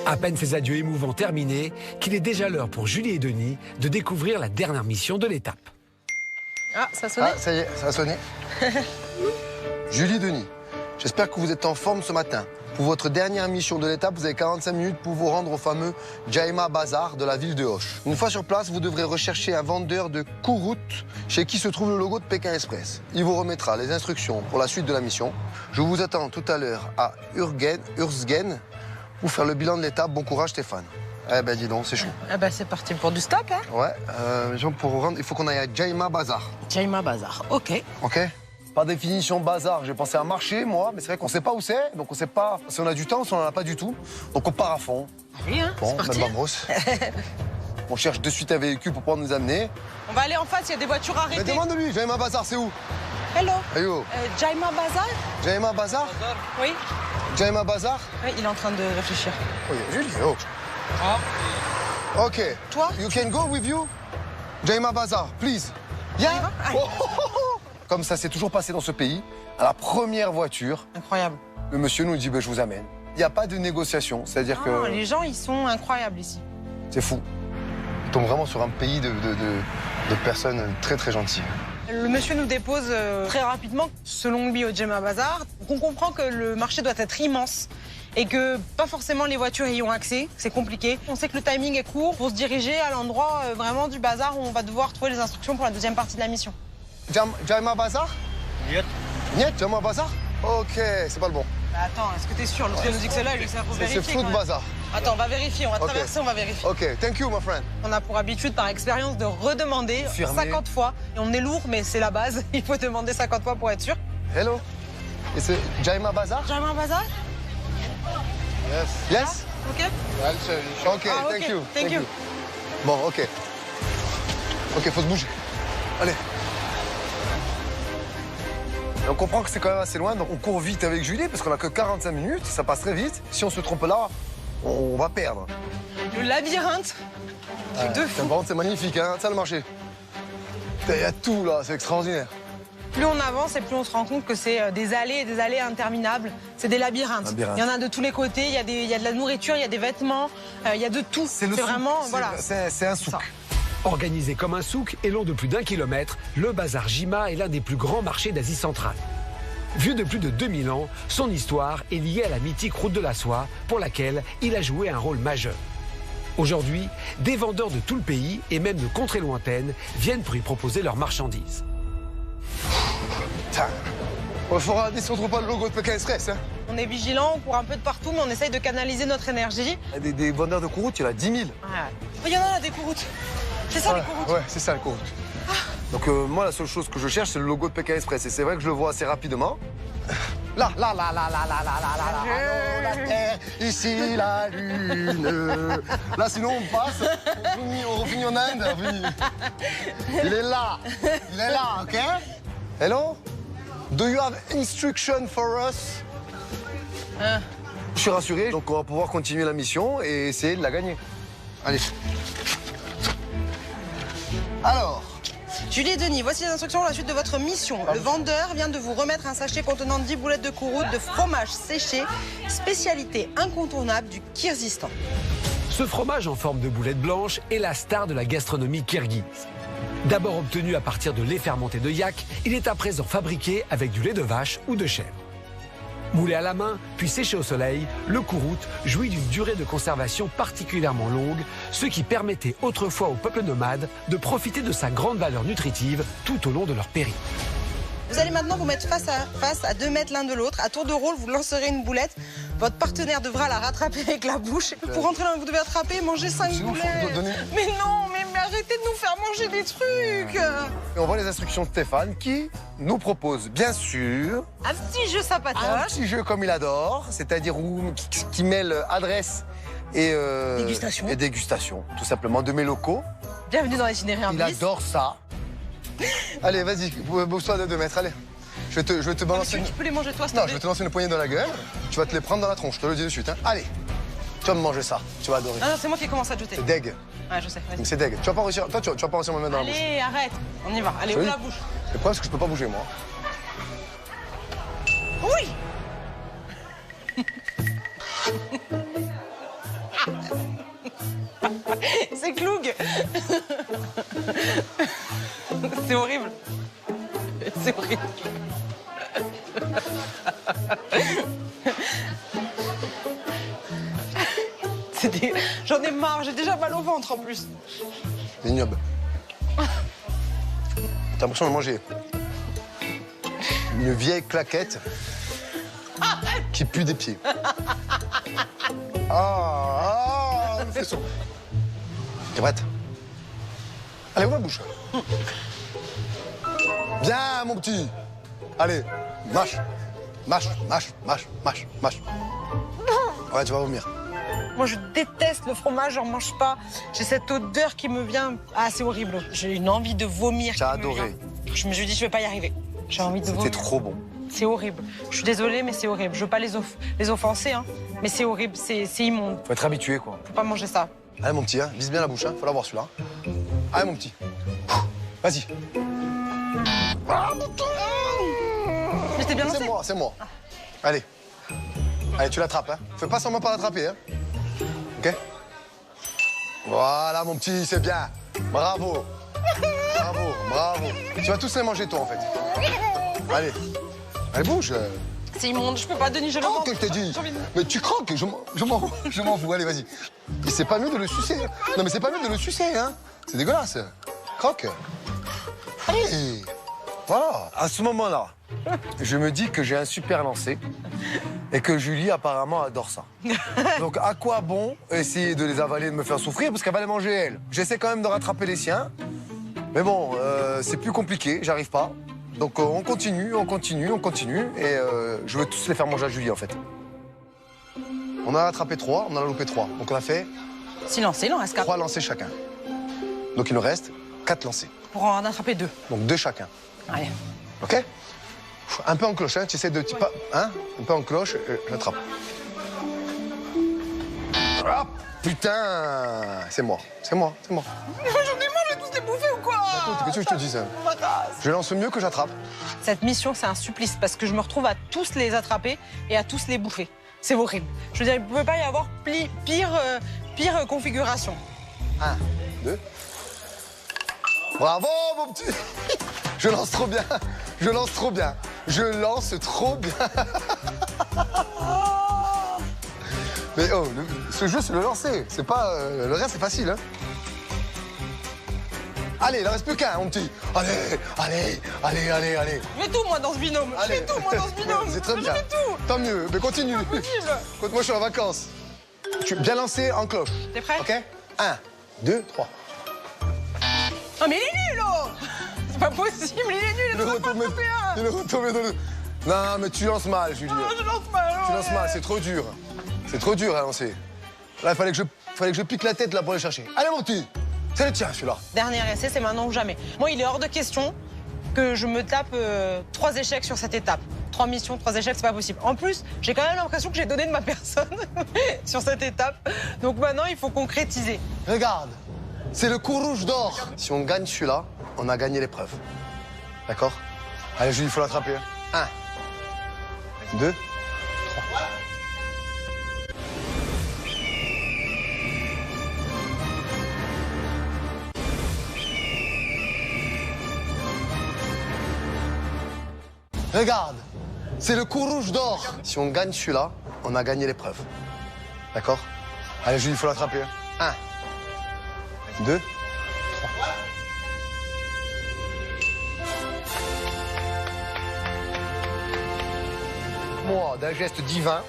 B: À peine ces adieux émouvants terminés, qu'il est déjà l'heure pour Julie et Denis de découvrir la dernière mission de l'étape.
D: Ah, ça a sonné.
A: Ah, ça y est, ça a sonné. Julie et Denis, j'espère que vous êtes en forme ce matin. Pour votre dernière mission de l'étape, vous avez 45 minutes pour vous rendre au fameux Jaima Bazar de la ville de Auch. Une fois sur place, vous devrez rechercher un vendeur de Kourout chez qui se trouve le logo de Pékin Express. Il vous remettra les instructions pour la suite de la mission. Je vous attends tout à l'heure à Urzgen pour faire le bilan de l'étape. Bon courage Stéphane. Eh ben dis donc, c'est chaud.
D: Ah ben c'est parti pour du stop, hein.
A: Ouais, pour rendre, il faut qu'on aille à Jaima Bazar.
D: Jaima Bazar, ok.
A: Ok. Par définition, bazar, j'ai pensé à marché, moi, mais c'est vrai qu'on sait pas où c'est, donc on sait pas si on a du temps ou si on en a pas du tout. Donc on part à fond.
D: Allez, hein,
A: bon,
D: c'est parti.
A: vamos. On cherche de suite un véhicule pour pouvoir nous amener.
D: On va aller en face, il y a des voitures arrêtées.
A: Mais demande-lui, Jaima Bazar, c'est où?
D: Hello.
A: Hello.
D: Jaima Bazar?
A: Jaima Bazar?
D: Oui.
A: Jaima Bazar?
D: Oui, il est en train de réfléchir.
A: Oh, Julie, oh. Ok.
D: Toi?
A: You can go with you? Jaima Bazar, please. Yeah? Comme ça s'est toujours passé dans ce pays, à la première voiture,
D: incroyable.
A: Le monsieur nous dit je vous amène. Il n'y a pas de négociation, c'est-à-dire que...
D: Les gens, ils sont incroyables ici.
A: C'est fou. On tombe vraiment sur un pays de personnes très très gentilles.
D: Le monsieur nous dépose très rapidement, selon lui, au Jaima Bazar. Donc on comprend que le marché doit être immense et que pas forcément les voitures y ont accès, c'est compliqué. On sait que le timing est court pour se diriger à l'endroit vraiment du bazar où on va devoir trouver les instructions pour la deuxième partie de la mission.
A: Jaima Bazar? Niet. Niet, Jaima Bazar? Ok, c'est pas le bon.
D: Bah attends, est-ce que t'es sûr? L'autre nous dit que c'est là, lui, c'est pour vérifier.
A: C'est Fruit Bazar.
D: Attends, on va vérifier, on va traverser, on va vérifier.
A: Ok, thank you, my friend.
D: On a pour habitude, par expérience, de redemander 50 fois. Et on est lourd, mais c'est la base. Il faut demander 50 fois pour être sûr.
A: Hello. Et c'est Jaima Bazar?
D: Jaima Bazar?
A: Yes. Yes?
D: Ok.
A: Ok, thank you.
D: Thank you.
A: Bon, ok. Ok, faut se bouger. Allez. Et on comprend que c'est quand même assez loin, donc on court vite avec Julie parce qu'on a que 45 minutes, ça passe très vite. Si on se trompe là, on va perdre.
D: Le labyrinthe, truc de fou.
A: Par contre, c'est magnifique, hein, ça le marché. Il y a tout là, c'est extraordinaire.
D: Plus on avance et plus on se rend compte que c'est des allées et des allées interminables. C'est des labyrinthes. Il y en a de tous les côtés, il y a de la nourriture, il y a des vêtements, il y a de tout. C'est vraiment, voilà.
A: C'est un souk.
B: Organisé comme un souk et long de plus d'1 kilomètre, le bazar Jima est l'un des plus grands marchés d'Asie centrale. Vieux de plus de 2000 ans, son histoire est liée à la mythique route de la soie, pour laquelle il a joué un rôle majeur. Aujourd'hui, des vendeurs de tout le pays, et même de contrées lointaines, viennent pour y proposer leurs marchandises.
A: Il faudra regarder si on trouve pas le logo de Pékin Express. Hein.
D: On est vigilant, on court un peu de partout, mais on essaye de canaliser notre énergie.
A: Des vendeurs de Kourout, il y en a 10 000.
D: Ouais. Il y en a là, des Kouroutes. C'est ça, les Kouroutes?
A: Ouais, c'est ça, les Kouroutes. Donc moi, la seule chose que je cherche, c'est le logo de Pékin Express. Et c'est vrai que je le vois assez rapidement. Là, la terre, ici la lune. Là, sinon, on passe, on finit en Inde. Il est là, ok? Hello? Do you have instruction for us? Je suis rassuré, donc on va pouvoir continuer la mission et essayer de la gagner. Allez. Alors.
D: Julie et Denis, voici les instructions pour la suite de votre mission. Le vendeur vient de vous remettre un sachet contenant 10 boulettes de Kourout de fromage séché, spécialité incontournable du Kyrgyzstan.
B: Ce fromage en forme de boulette blanche est la star de la gastronomie kirghize. D'abord obtenu à partir de lait fermenté de yak, il est à présent fabriqué avec du lait de vache ou de chèvre. Moulé à la main, puis séché au soleil, le Kourout jouit d'une durée de conservation particulièrement longue, ce qui permettait autrefois au peuple nomade de profiter de sa grande valeur nutritive tout au long de leur périple.
D: Vous allez maintenant vous mettre face à 2 mètres l'un de l'autre. À tour de rôle, vous lancerez une boulette. Votre partenaire devra la rattraper avec la bouche. Pour rentrer là, vous devez attraper et manger 5 boulettes. Mais non, mais arrêtez de nous faire manger des trucs.
A: Et on voit les instructions de Stéphane qui nous propose, bien sûr...
D: Un petit jeu sympatoche.
A: Un petit jeu comme il adore, c'est-à-dire qui mêle adresse et... dégustation. Tout simplement, de mes locaux.
D: Bienvenue dans l'itinéraire.
A: Il adore ça. Allez, vas-y, bouge-toi de 2 mètres, allez. Je vais te balancer...
D: Tu peux les manger toi, s'il te
A: Non,
D: plaît.
A: je vais te lancer une poignée dans la gueule. Tu vas te les prendre dans la tronche, je te le dis de suite. Hein. Allez, tu vas me manger ça, tu vas adorer.
D: Non, c'est moi qui commence à te jeter.
A: C'est deg.
D: Ouais, je sais.
A: Mais c'est deg. Tu vas pas réussir, toi, tu vas pas réussir à me mettre dans la bouche.
D: Allez, arrête. On y va. Allez, ouvre la bouche.
A: Le problème, c'est que je peux pas bouger, moi.
D: Oui. C'est Cloug. C'est horrible. C'est horrible. J'en ai marre, j'ai déjà mal au ventre en plus.
A: Ignoble. T'as l'impression de manger une vieille claquette qui pue des pieds. C'est chaud. T'es prête? Allez, ouvre la bouche. Bien, mon petit. Allez, mâche. Mâche, mâche, mâche, mâche, mâche. Ouais, tu vas vomir.
D: Moi, je déteste le fromage, j'en mange pas. J'ai cette odeur qui me vient. Ah, c'est horrible. J'ai une envie de vomir.
A: T'as adoré.
D: Je me suis dit, je vais pas y arriver. J'ai envie de vomir.
A: C'était trop bon.
D: C'est horrible. Je suis désolée, mais c'est horrible. Je veux pas les offenser, hein. Mais c'est horrible, c'est immonde.
A: Faut être habitué, quoi.
D: Faut pas manger ça.
A: Allez, mon petit, hein, vise bien la bouche, hein. Faut l'avoir, celui-là. Allez, mon petit. Vas-y.
D: Mais t'es bien lancé.
A: C'est moi. Allez. Allez, tu l'attrapes, hein. Fais pas semblant pas l'attraper, hein. Ok? Voilà, mon petit, c'est bien. Bravo. Bravo, bravo. Tu vas tous les manger, toi, en fait. Allez. Allez, bouge.
D: C'est immonde, je peux pas, Denis, je le
A: croque, je t'ai dit. Mais tu croques, je m'en fous. Allez, vas-y. Et c'est pas mieux de le sucer. Non, mais c'est pas mieux de le sucer, hein. C'est dégueulasse. Croque. Allez. Voilà. À ce moment-là, je me dis que j'ai un super lancer et que Julie, apparemment, adore ça. Donc, à quoi bon essayer de les avaler, de me faire souffrir, parce qu'elle va les manger, elle. J'essaie quand même de rattraper les siens. Mais bon, c'est plus compliqué, j'arrive pas. Donc, on continue. Et je veux tous les faire manger à Julie, en fait. On a rattrapé 3, on en a loupé 3. Donc, on a fait...
D: 6 lancers, il en reste 4.
A: 3 lancers chacun. Donc, il nous reste 4 lancers.
D: Pour en attraper 2.
A: Donc, 2 chacun.
D: Allez.
A: OK? Un peu en cloche, hein. Tu essaies de... Ouais. Hein? Un peu en cloche, j'attrape. Ah, putain! C'est moi.
D: J'en ai marre, je vais tous les bouffer ou quoi?
A: Écoute, qu'est-ce que je te dis, ça? Je lance mieux que j'attrape.
D: Cette mission, c'est un supplice, parce que je me retrouve à tous les attraper et à tous les bouffer. C'est horrible. Je veux dire, il ne peut pas y avoir pire configuration.
A: 1, 2. Bravo, mon petit! Je lance trop bien. Je lance trop bien. Mais oh, ce jeu, c'est le lancer. C'est pas... le reste, c'est facile, hein. Allez, il en reste plus qu'un, mon petit. Allez.
D: Je fais tout, moi, dans ce binôme.
A: C'est très bien.
D: Je fais tout.
A: Tant mieux, mais continue. Moi, je suis en vacances. Tu bien lancé en cloche.
D: T'es prêt?
A: OK? 1, 2, 3.
D: Oh, mais il est nul, oh! C'est pas possible, il est nul, il est
A: retombé dans le... Non, mais tu lances mal, Julie.
D: Non, je lance mal, ouais.
A: Tu lances mal, c'est trop dur. C'est trop dur à lancer. Là, il fallait que je pique la tête là pour les chercher. Allez, mon petit, c'est le tien, celui-là.
D: Dernier essai, c'est maintenant ou jamais. Moi, il est hors de question que je me tape 3 échecs sur cette étape. 3 missions, 3 échecs, c'est pas possible. En plus, j'ai quand même l'impression que j'ai donné de ma personne sur cette étape. Donc maintenant, il faut concrétiser.
A: Regarde, c'est le coup rouge d'or. Si on gagne celui-là, on a gagné l'épreuve. D'accord? Allez, Julie, il faut l'attraper. 1, 2, 3. Regarde, c'est le coup rouge d'or. Si on gagne celui-là, on a gagné l'épreuve. D'accord? Allez, Julie, il faut l'attraper. 1, 2, 3. Moi, d'un geste divin.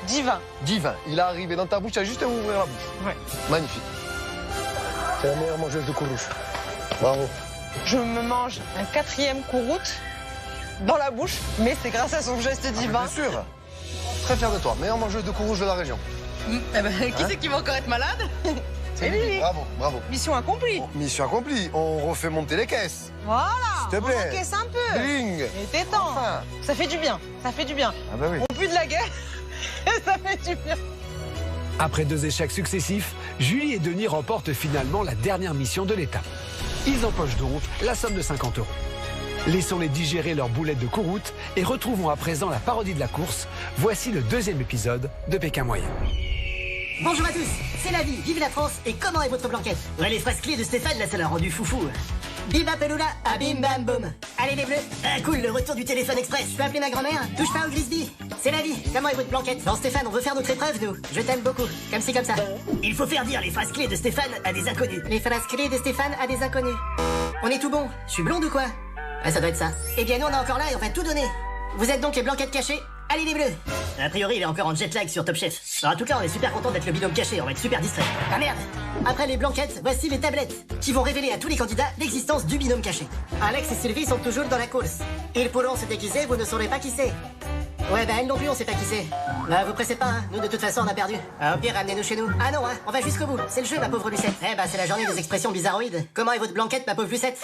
D: Divin.
A: Il est arrivé dans ta bouche, tu as juste à ouvrir la bouche.
D: Ouais.
A: Magnifique. C'est la meilleure mangeuse de courrouche. Bravo.
D: Je me mange un 4e courroute dans la bouche, mais c'est grâce à son geste divin.
A: Bien sûr. Très fier de toi. Meilleure mangeuse de courrouche de la région.
D: Qui c'est qui va encore être malade? C'est lui.
A: Bravo.
D: Mission accomplie.
A: Mission accomplie. On refait monter les caisses.
D: Voilà.
A: S'il te plaît.
D: On encaisse un peu.
A: Bling.
D: Il était temps.
A: Enfin.
D: Ça fait du bien.
A: Ah bah oui.
D: On pue de la guerre. Ça fait du bien.
B: Après 2 échecs successifs, Julie et Denis remportent finalement la dernière mission de l'étape. Ils empochent donc la somme de 50 €. Laissons-les digérer leurs boulettes de courroute et retrouvons à présent la parodie de la course. Voici le 2e épisode de Pékin Moyen.
O: Bonjour à tous, c'est la vie, vive la France, et comment est votre blanquette? Ouais, les phrases clés de Stéphane, là, ça l'a rendu foufou. Bim Peloula, ah bim bam boum. Allez les bleus. Ah cool, le retour du téléphone express. Je peux appeler ma grand-mère? Touche pas au Grisby. C'est la vie, comment est votre blanquette? Non Stéphane, on veut faire notre épreuve, nous. Je t'aime beaucoup, comme ci comme ça. Il faut faire dire les phrases clés de Stéphane à des inconnus. Les phrases clés de Stéphane à des inconnus. On est tout bon, je suis blonde ou quoi? Ah ça doit être ça. Eh bien nous on est encore là et on va tout donner. Vous êtes donc les blanquettes cachées? Allez les bleus. A priori il est encore en jet lag sur Top Chef. Alors, en tout cas on est super content d'être le binôme caché, on va être super distrait. Ah merde. Après les blanquettes, voici les tablettes qui vont révéler à tous les candidats l'existence du binôme caché. Alex et Sylvie sont toujours dans la course. Ils pourront se déguiser, vous ne saurez pas qui c'est. Ouais bah elle non plus on sait pas qui c'est. Bah vous pressez pas hein, nous de toute façon on a perdu. Ah au pire ramenez-nous chez nous. Ah non hein, on va jusqu'au bout, c'est le jeu ma pauvre Lucette. Eh bah c'est la journée des expressions bizarroïdes. Comment est votre blanquette ma pauvre Lucette?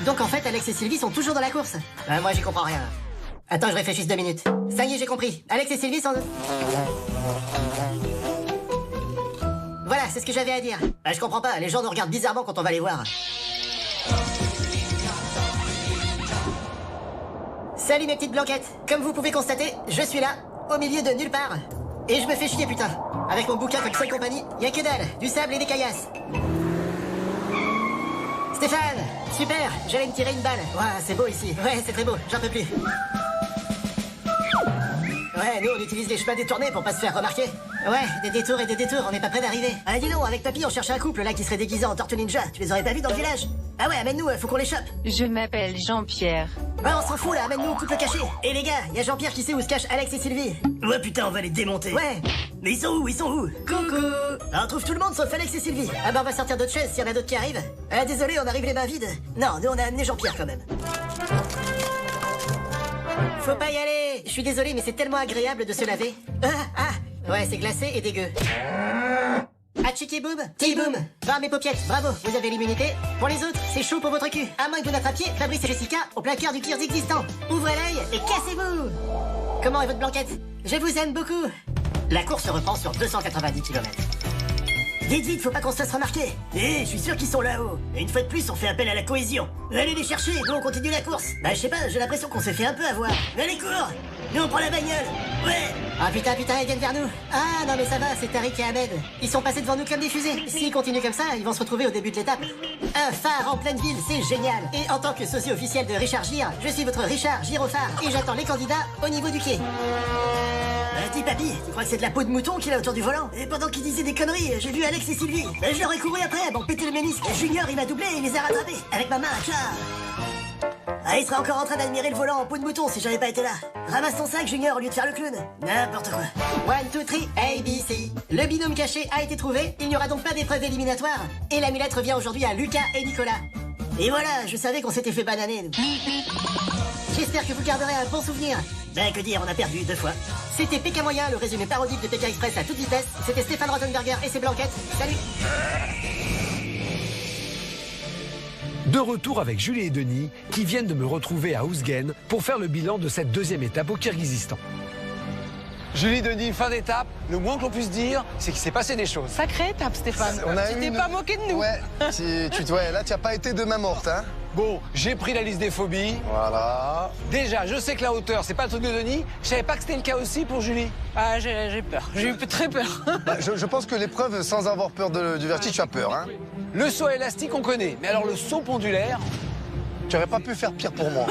O: Donc en fait Alex et Sylvie sont toujours dans la course. Moi j'y comprends rien. Attends je réfléchisse 2 minutes. Ça y est j'ai compris, Alex et Sylvie sont... Voilà c'est ce que j'avais à dire. Bah je comprends pas, les gens nous regardent bizarrement quand on va les voir. Salut mes petites blanquettes. Comme vous pouvez constater, je suis là, au milieu de nulle part. Et je me fais chier putain. Avec mon bouquin comme seule compagnie, y a que dalle, du sable et des caillasses. Stéphane, super, j'allais me tirer une balle. Ouais, c'est beau ici. Ouais, c'est très beau, j'en peux plus. Ouais, nous on utilise les chemins détournés pour pas se faire remarquer. Ouais, des détours et des détours, on n'est pas près d'arriver. Ah dis donc, avec papy on cherche un couple là qui serait déguisé en tortue ninja. Tu les aurais pas vus dans le village? Ah ouais, amène-nous, faut qu'on les chope.
P: Je m'appelle Jean-Pierre.
O: Ouais, on s'en fout là, amène-nous au couple caché. Et les gars, y a Jean-Pierre qui sait où se cachent Alex et Sylvie. Ouais putain, on va les démonter. Ouais. Mais ils sont où? Ils sont où? Coucou. On trouve tout le monde sauf Alex et Sylvie. Ah bah on va sortir d'autres chaises s'il y en a d'autres qui arrivent. Ah désolé, on arrive les mains vides. Non, nous on a amené Jean-Pierre quand même. Faut pas y aller. Je suis désolé mais c'est tellement agréable de se laver. Ouais, c'est glacé et dégueu. Atchiki boum, ti-boum. Bah mes paupiètes, bravo, vous avez l'immunité. Pour les autres, c'est chaud pour votre cul. À moins que vous n'attrapiez Fabrice et Jessica au placard du Kirs existant. Ouvrez l'œil et cassez-vous. Comment est votre blanquette? Je vous aime beaucoup. La course se reprend sur 290 km. Vite, vite, faut pas qu'on se fasse remarquer. Je suis sûr qu'ils sont là-haut. Et une fois de plus, on fait appel à la cohésion. Allez les chercher, nous on continue la course. Bah je sais pas, j'ai l'impression qu'on s'est fait un peu avoir. Allez cours. Nous on prend la bagnole. Ouais. Ah putain, ils viennent vers nous. Ah non mais ça va, c'est Tariq et Ahmed. Ils sont passés devant nous comme des fusées. S'ils continuent comme ça, ils vont se retrouver au début de l'étape. Un phare en pleine ville, c'est génial. Et en tant que sosie officiel de Richard Gir, je suis votre Richard Girophare. Et j'attends les candidats au niveau du quai. Dis papy, tu crois que c'est de la peau de mouton qu'il a autour du volant? Et pendant qu'il disait des conneries, j'ai vu Alex et Sylvie. Je leur ai couru après, bon péter le ménisque. Junior il m'a doublé et il les a rattrapés. Avec ma main à chat. Ah, il serait encore en train d'admirer le volant en peau de mouton si j'avais pas été là. Ramasse ton sac, Junior, au lieu de faire le clown. N'importe quoi. 1, 2, 3, A, B, C. Le binôme caché a été trouvé. Il n'y aura donc pas d'épreuve éliminatoire. Et l'amulette revient aujourd'hui à Lucas et Nicolas. Et voilà, je savais qu'on s'était fait bananer, nous. J'espère que vous garderez un bon souvenir. Ben que dire, on a perdu 2 fois. C'était PK Moyen, le résumé parodique de PK Express à toute vitesse. C'était Stéphane Rottenberger et ses blanquettes. Salut.
B: De retour avec Julie et Denis, qui viennent de me retrouver à Ouzgen pour faire le bilan de cette 2e étape au Kirghizistan.
E: Julie, Denis, fin d'étape. Le moins que l'on puisse dire, c'est qu'il s'est passé des choses.
D: Sacrée étape, Stéphane. Tu t'es pas moqué de nous.
A: Ouais, là, tu n'as pas été de main morte, hein.
E: Bon, j'ai pris la liste des phobies.
A: Voilà.
E: Déjà, je sais que la hauteur, c'est pas le truc de Denis. Je savais pas que c'était le cas aussi pour Julie.
D: Ah, j'ai peur. J'ai eu très peur.
A: Bah, je pense que l'épreuve, sans avoir peur du vertige, tu as peur, hein.
E: Le saut élastique, on connaît. Mais alors, le saut pendulaire...
A: Tu n'aurais pas pu faire pire pour moi.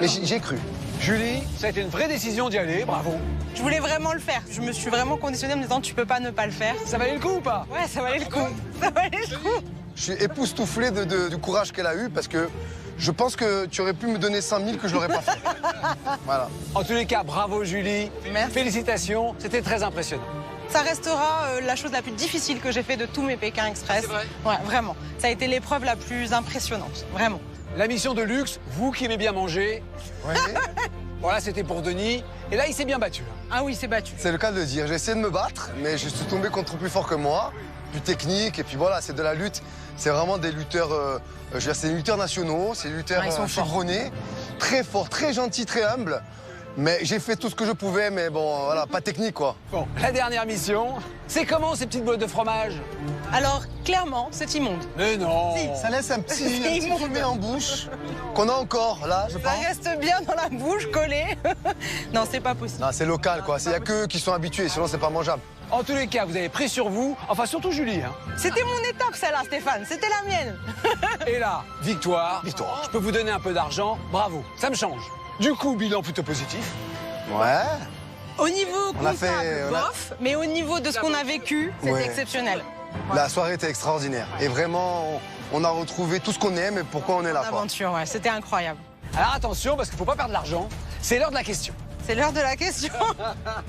A: Mais j'ai cru.
E: Julie, ça a été une vraie décision d'y aller, bravo.
D: Je voulais vraiment le faire. Je me suis vraiment conditionnée en me disant tu peux pas ne pas le faire.
E: Ça valait le coup ou pas?
D: Ouais, ça valait le coup. Ça valait le coup.
A: Je suis époustouflé du courage qu'elle a eu parce que je pense que tu aurais pu me donner 100 000 que je l'aurais pas fait. Voilà.
E: En tous les cas, bravo Julie.
D: Merci.
E: Félicitations, c'était très impressionnant.
D: Ça restera la chose la plus difficile que j'ai fait de tous mes Pékin Express.
E: C'est vrai?
D: Ouais, vraiment. Ça a été l'épreuve la plus impressionnante, vraiment.
E: La mission de luxe, vous qui aimez bien manger.
A: Ouais.
E: Voilà, c'était pour Denis. Et là, il s'est bien battu.
D: Ah oui, il s'est battu.
A: C'est le cas de le dire. J'ai essayé de me battre, mais je suis tombé contre plus fort que moi, plus technique. Et puis voilà, c'est de la lutte. C'est vraiment des lutteurs, c'est des lutteurs nationaux, c'est des lutteurs chevronnés, très forts, très gentils, très humbles. Mais j'ai fait tout ce que je pouvais, mais bon, voilà, pas technique, quoi.
E: Bon, la dernière mission, c'est comment ces petites boules de fromage?
D: Alors, clairement, c'est immonde.
E: Mais non.
D: Si.
A: Ça laisse un petit fumet en bouche qu'on a encore, là, je
D: Ça
A: pense.
D: reste bien dans la bouche, collé. Non, c'est pas possible.
A: Non, c'est local, quoi. Il n'y a que eux qui sont habitués, sinon c'est pas mangeable.
E: En tous les cas, vous avez pris sur vous, enfin surtout Julie. Hein.
D: C'était mon étape, celle-là, Stéphane. C'était la mienne.
E: Et là, victoire.
A: Victoire.
E: Je peux vous donner un peu d'argent. Bravo, ça me change. Du coup, bilan plutôt positif.
A: Ouais.
D: Au niveau
A: On a
D: comptable,
A: fait-
D: bof, mais au niveau de ce qu'on a vécu, c'était
A: Ouais.
D: exceptionnel.
A: La soirée était extraordinaire. Et vraiment, on a retrouvé tout ce qu'on aime et pourquoi on est là, quoi.
D: L'aventure, ouais, c'était incroyable.
E: Alors attention, parce qu'il ne faut pas perdre l'argent. C'est l'heure de la question.
D: C'est l'heure de la question.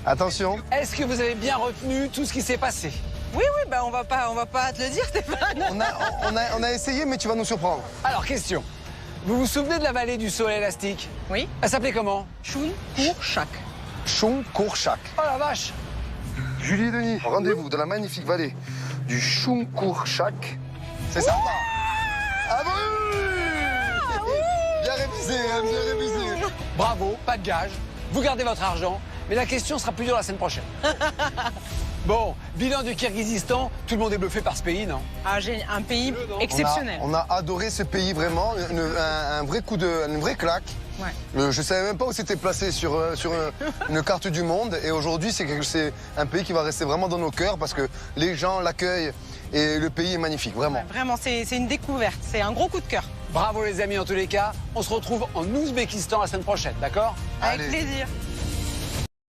A: Attention.
E: Est-ce que vous avez bien retenu tout ce qui s'est passé?
D: Oui, bah on va pas te le dire, Stéphane.
A: On a essayé, mais tu vas nous surprendre.
E: Alors, question. Vous vous souvenez de la vallée du sol élastique?
D: Oui.
E: Elle s'appelait comment?
D: Chungkoorchak.
A: Chungkoorchak.
E: Oh la vache!
A: Julie et Denis, rendez-vous dans la magnifique vallée du Chungkoorchak. C'est sympa. Ah oui! Bien révisé, hein, bien révisé.
E: Bravo, pas de gage. Vous gardez votre argent, mais la question sera plus dure la semaine prochaine. Bon, bilan du Kirghizistan, tout le monde est bluffé par ce pays, non?
D: Ah, j'ai un pays exceptionnel.
A: On a adoré ce pays, vraiment. Un vrai coup de... Une vraie claque.
D: Ouais.
A: Je savais même pas où c'était placé sur une carte du monde. Et aujourd'hui, c'est un pays qui va rester vraiment dans nos cœurs parce que les gens l'accueillent et le pays est magnifique, vraiment.
D: Ouais, vraiment, c'est une découverte. C'est un gros coup de cœur.
E: Bravo les amis en tous les cas. On se retrouve en Ouzbékistan la semaine prochaine, d'accord?
D: Avec
A: Allez.
D: plaisir.